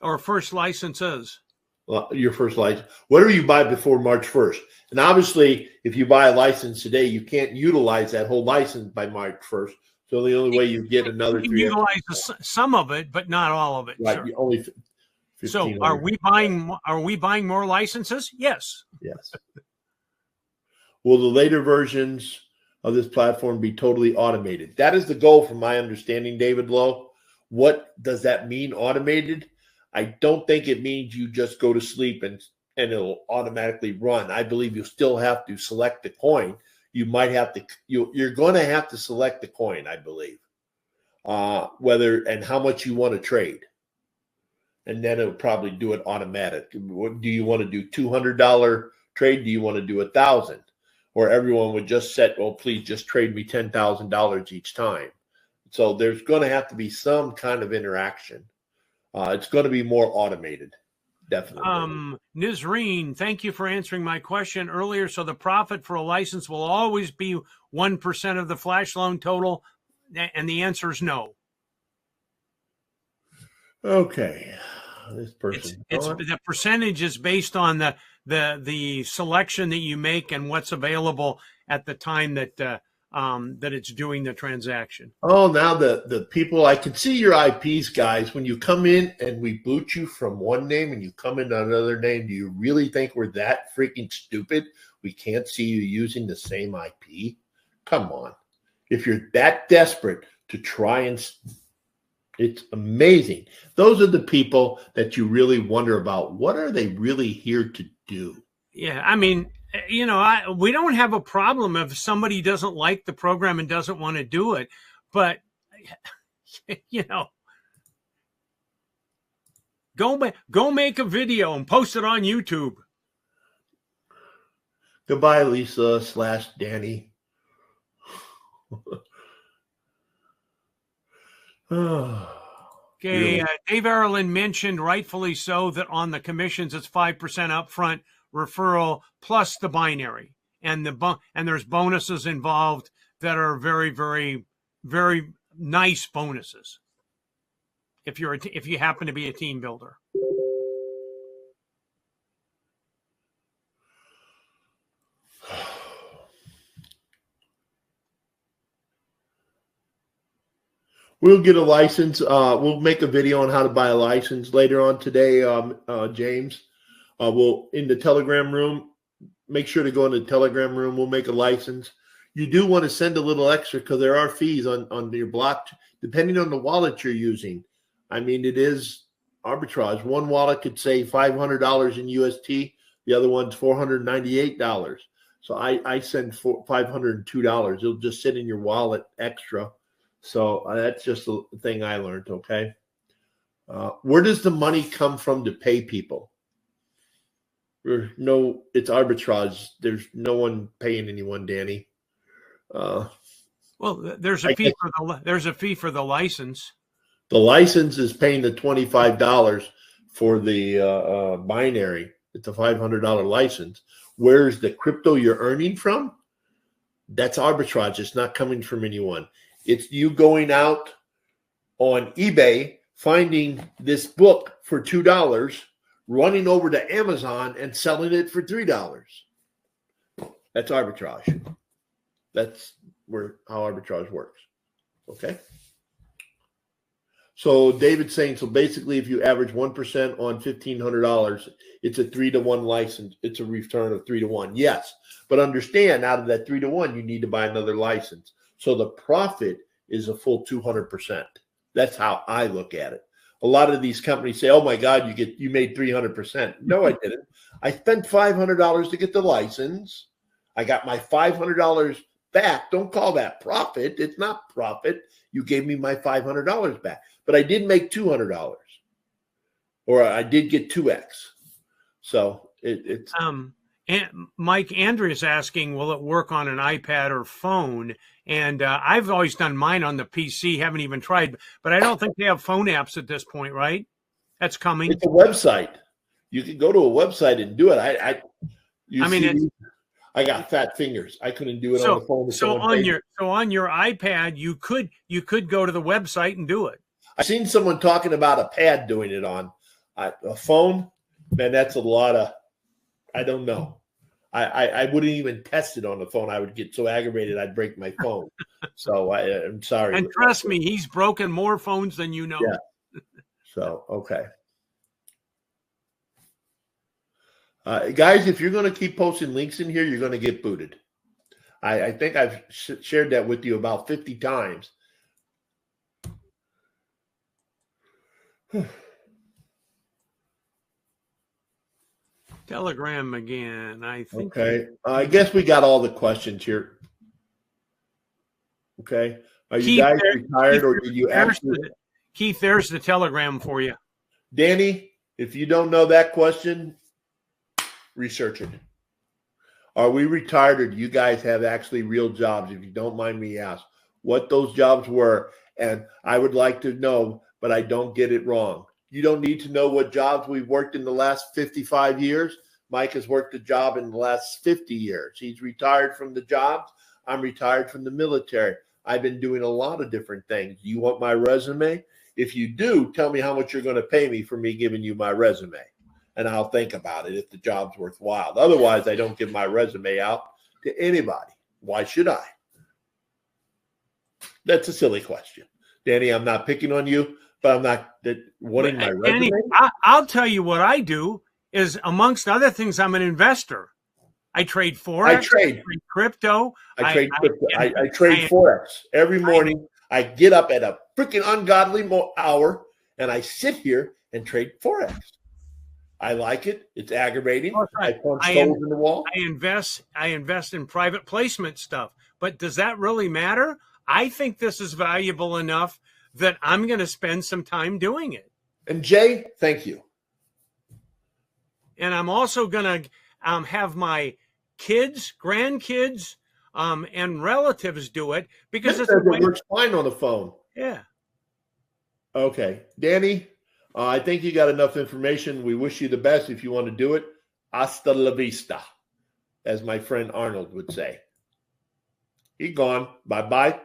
Or first licenses. Your first license. Whatever you buy before March 1st. And obviously, if you buy a license today, you can't utilize that whole license by March 1st. So the only way you get another 3X. You can utilize some of it, but not all of it. Right. Sure. Only 15. So are we buying more licenses? Yes. Yes. Will the later versions of this platform be totally automated? That is the goal from my understanding, David Lowe. What does that mean, automated? I don't think it means you just go to sleep and it'll automatically run. I believe you still have to select the coin. You might have to, you're going to have to select the coin, I believe, whether and how much you want to trade. And then it'll probably do it automatic. Do you want to do $200 trade? Do you want to do 1,000? Or everyone would just set, well, please just trade me $10,000 each time. So there's going to have to be some kind of interaction. It's going to be more automated, definitely. Nizreen, thank you for answering my question earlier. So the profit for a license will always be 1% of the flash loan total, and the answer is no. Okay, this person. It's the percentage is based on the selection that you make and what's available at the time that it's doing the transaction. Oh, now the people, I can see your IPs, guys. When you come in and we boot you from one name and you come in on another name, do you really think we're that freaking stupid? We can't see you using the same IP? Come on. If you're that desperate to try and, it's amazing. Those are the people that you really wonder about. What are they really here to do? Yeah, I mean, we don't have a problem if somebody doesn't like the program and doesn't want to do it, but go make a video and post it on YouTube. Goodbye, Lisa / Danny. Okay, Dave Erlin mentioned, rightfully so, that on the commissions it's 5% upfront referral plus the binary, and there's bonuses involved that are very, very, very nice bonuses if you happen to be a team builder. We'll get a license. We'll make a video on how to buy a license later on today, James. We'll in the Telegram room. Make sure to go in the Telegram room. We'll make a license. You do want to send a little extra because there are fees on your block, depending on the wallet you're using. I mean, it is arbitrage. One wallet could say $500 in UST. The other one's $498. So I send $502. It'll just sit in your wallet extra. So that's just a thing I learned, okay? Where does the money come from to pay people? It's arbitrage. There's no one paying anyone, Danny. Well, there's a fee for the license. The license is paying the $25 for the binary. It's a $500 license. Where's the crypto you're earning from? That's arbitrage. It's not coming from anyone. It's you going out on eBay, finding this book for $2, running over to Amazon and selling it for $3. That's arbitrage. That's how arbitrage works. Okay. So David's saying, so basically if you average 1% on $1,500, it's a 3-to-1 license. It's a return of 3-to-1. Yes. But understand, out of that 3-to-1, you need to buy another license. So the profit is a full 200%. That's how I look at it. A lot of these companies say, oh my God, you made 300%. No, I didn't. I spent $500 to get the license. I got my $500 back. Don't call that profit. It's not profit. You gave me my $500 back. But I did make $200, or I did get 2x. So it's. And Mike, Andrea's asking, will it work on an iPad or phone? And I've always done mine on the PC. Haven't even tried, but I don't think they have phone apps at this point, right? That's coming. It's a website. You can go to a website and do it. I got fat fingers. I couldn't do it on the phone. So on your iPad, you could go to the website and do it. I've seen someone talking about a pad doing it on a phone. Man, that's a lot of. I don't know. I wouldn't even test it on the phone. I would get so aggravated I'd break my phone. So I'm sorry. And trust me, he's broken more phones than you know. Yeah. So okay. Guys, if you're going to keep posting links in here, you're going to get booted. I think I've shared that with you about 50 times. Telegram again, I think. Okay. I guess we got all the questions here. Okay. Are you guys retired or did you actually? Keith, there's the Telegram for you. Danny, if you don't know that question, research it. Are we retired or do you guys have actually real jobs? If you don't mind me ask what those jobs were. And I would like to know, but I don't get it wrong. You don't need to know what jobs we've worked in the last 55 years. Mike has worked a job in the last 50 years. He's retired from the jobs. I'm retired from the military. I've been doing a lot of different things. You want my resume? If you do, tell me how much you're going to pay me for me giving you my resume. And I'll think about it if the job's worthwhile. Otherwise, I don't give my resume out to anybody. Why should I? That's a silly question. Danny, I'm not picking on you. But I'm not wanting my resume. I'll tell you what I do is, amongst other things, I'm an investor. I trade Forex. I trade crypto. I trade Forex. Every morning, I get up at a freaking ungodly hour, and I sit here and trade Forex. I like it. It's aggravating. I punch holes in the wall. I invest in private placement stuff. But does that really matter? I think this is valuable enough that I'm going to spend some time doing it. And Jay, thank you. And I'm also going to have my kids, grandkids, and relatives do it because it works fine on the phone. Yeah. Okay. Danny, I think you got enough information. We wish you the best. If you want to do it, hasta la vista, as my friend Arnold would say. He gone. Bye-bye.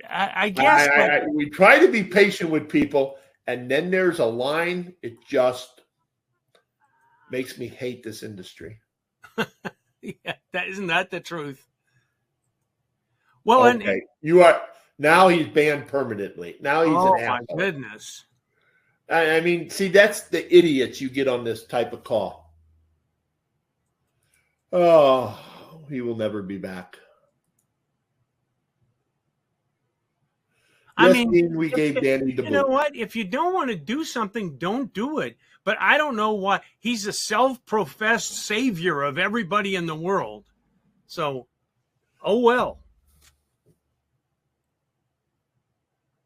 I guess we try to be patient with people, and then there's a line. It just makes me hate this industry. Yeah, isn't that the truth? Well, okay. You are now. He's banned permanently. Now he's an asshole. Oh my goodness! I mean, see, that's the idiots you get on this type of call. Oh, he will never be back. I mean, we gave Danny the boot. You know what? If you don't want to do something, don't do it. But I don't know why. He's a self-professed savior of everybody in the world. So, oh well.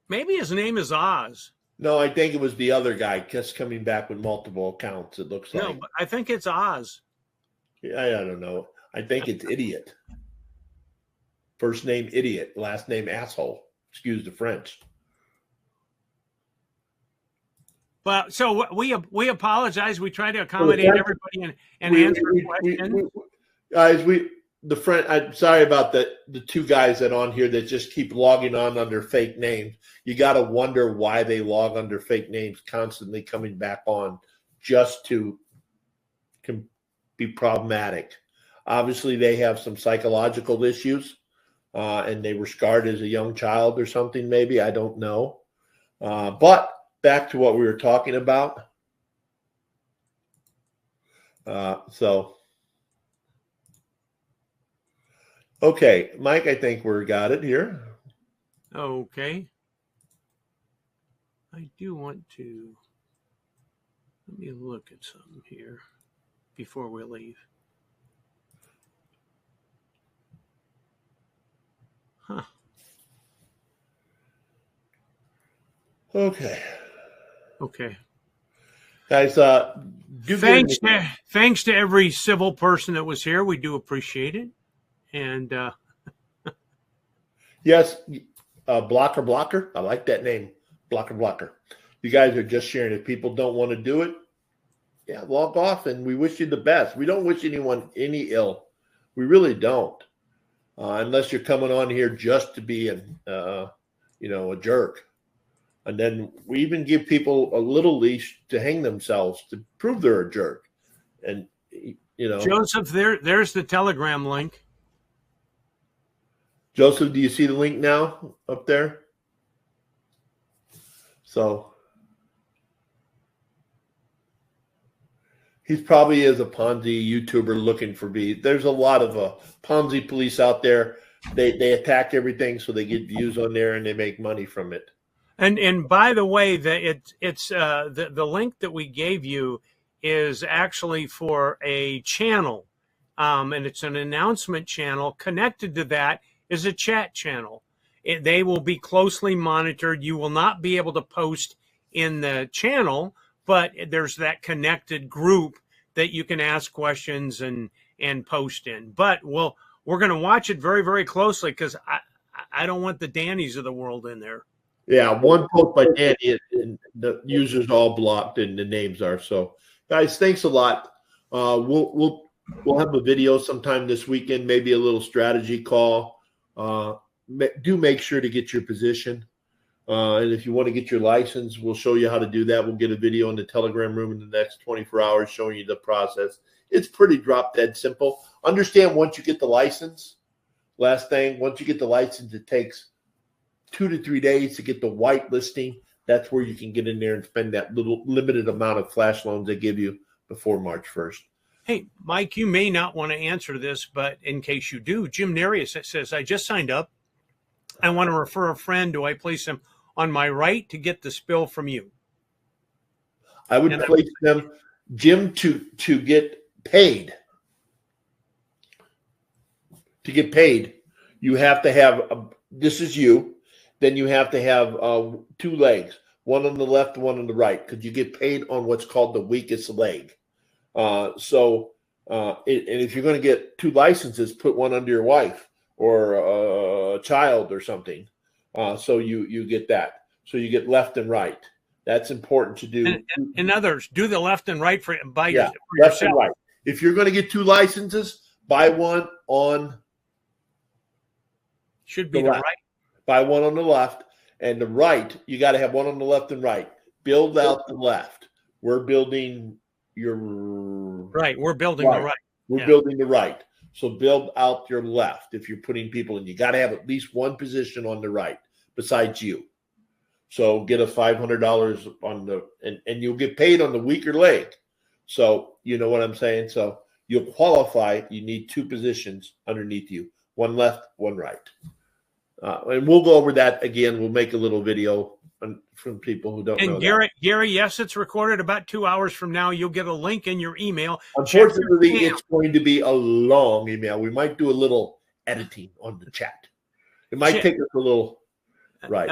Maybe his name is Oz. No, I think it was the other guy just coming back with multiple accounts, it looks like. No, but I think it's Oz. I don't know. I think it's idiot. First name idiot, last name asshole. Excuse the French. Well, so we apologize. We try to accommodate everybody and answer questions. I'm sorry about the two guys that on here that just keep logging on under fake names. You got to wonder why they log under fake names, constantly coming back on just to be problematic. Obviously, they have some psychological issues, and they were scarred as a young child or something. Maybe, I don't know. But back to what we were talking about. Okay, Mike, I think we got it here. Okay. I do want to, let me look at something here before we leave. Huh. Okay. Okay. Guys, thanks to every civil person that was here. We do appreciate it. And yes, Blocker. I like that name, Blocker. You guys are just sharing. If people don't want to do it, yeah, log off, and we wish you the best. We don't wish anyone any ill. We really don't, unless you're coming on here just to be a jerk. And then we even give people a little leash to hang themselves to prove they're a jerk. And Joseph, there's the Telegram link. Joseph, do you see the link now up there? So he probably is a Ponzi YouTuber looking for me. There's a lot of Ponzi police out there. They attack everything so they get views on there and they make money from it. And by the way, the link that we gave you is actually for a channel, and it's an announcement channel. Connected to that is a chat channel. They will be closely monitored. You will not be able to post in the channel, but there's that connected group that you can ask questions and post in. But we're going to watch it very, very closely because I don't want the Dannies of the world in there. Yeah, one post by Danny, and the users all blocked, and the names are. So, guys, thanks a lot. We'll have a video sometime this weekend, maybe a little strategy call. Do make sure to get your position. And if you want to get your license, we'll show you how to do that. We'll get a video in the Telegram room in the next 24 hours showing you the process. It's pretty drop dead simple. Understand once you get the license, last thing, once you get the license, it takes 2 to 3 days to get the white listing. That's where you can get in there and spend that little limited amount of flash loans they give you before March 1st. Hey, Mike, you may not want to answer this, but in case you do, Jim Narius says, I just signed up. I want to refer a friend. Do I place him on my right to get the spill from you? I would place them, Jim, to get paid. To get paid, you have to have, this is you, then you have to have 2 legs, one on the left, one on the right, because you get paid on what's called the weakest leg. And if you're going to get 2 licenses, put one under your wife or a child or something. So you get that. So you get left and right. That's important to do. And others, do the left and right for left yourself. And right. If you're going to get 2 licenses, buy one on should be the right. Buy one on the left, and the right, you got to have one on the left and right. Build out the left. We're building your right. We're building the right. We're building the right. So build out your left. If you're putting people in, you got to have at least one position on the right besides you. So get a $500 on the, and you'll get paid on the weaker leg. So you know what I'm saying? So you'll qualify. You need 2 positions underneath you, one left, one right. And we'll go over that again. We'll make a little video from people who don't know. And Gary, yes, it's recorded. About 2 hours from now, you'll get a link in your email. Unfortunately, it's going to be a long email. We might do a little editing on the chat. It might take us a little. Right.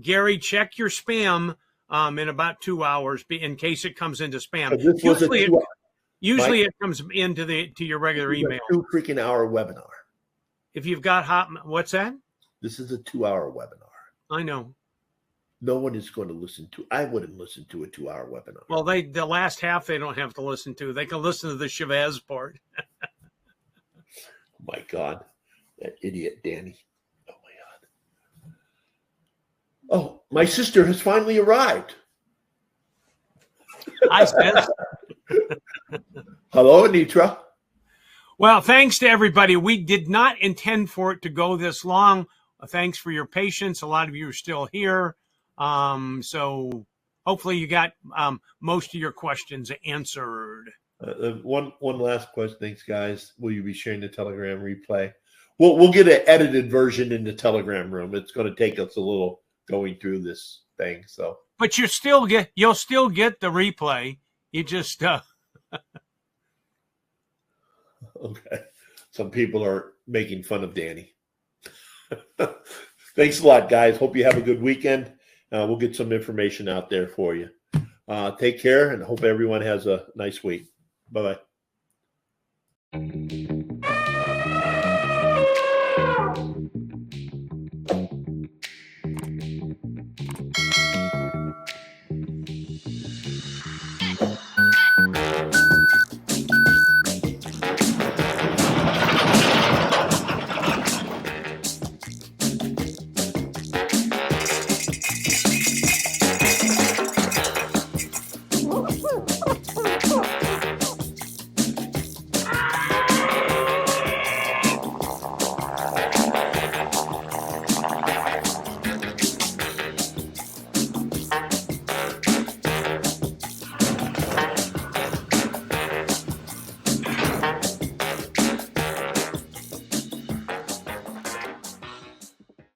Gary, check your spam in about 2 hours in case it comes into spam. Usually it comes into your regular email. 2 freaking hour webinar. If you've got what's that? This is a 2-hour webinar. I know. No one is going to listen to. I wouldn't listen to a 2-hour webinar. Well, the last half they don't have to listen to. They can listen to the Shavez part. Oh my God, that idiot Danny. Oh my God. Oh, my sister has finally arrived. Hi, sis. Hello, Anitra. Well, thanks to everybody. We did not intend for it to go this long. Thanks for your patience. A lot of you are still here. So hopefully you got most of your questions answered. One last question. Thanks, guys. Will you be sharing the Telegram replay? We'll get an edited version in the Telegram room. It's going to take us a little going through this thing. So, but you'll still get the replay. You just okay. Some people are making fun of Danny. Thanks a lot, guys. Hope you have a good weekend. We'll get some information out there for you. Take care, and hope everyone has a nice week. Bye-bye.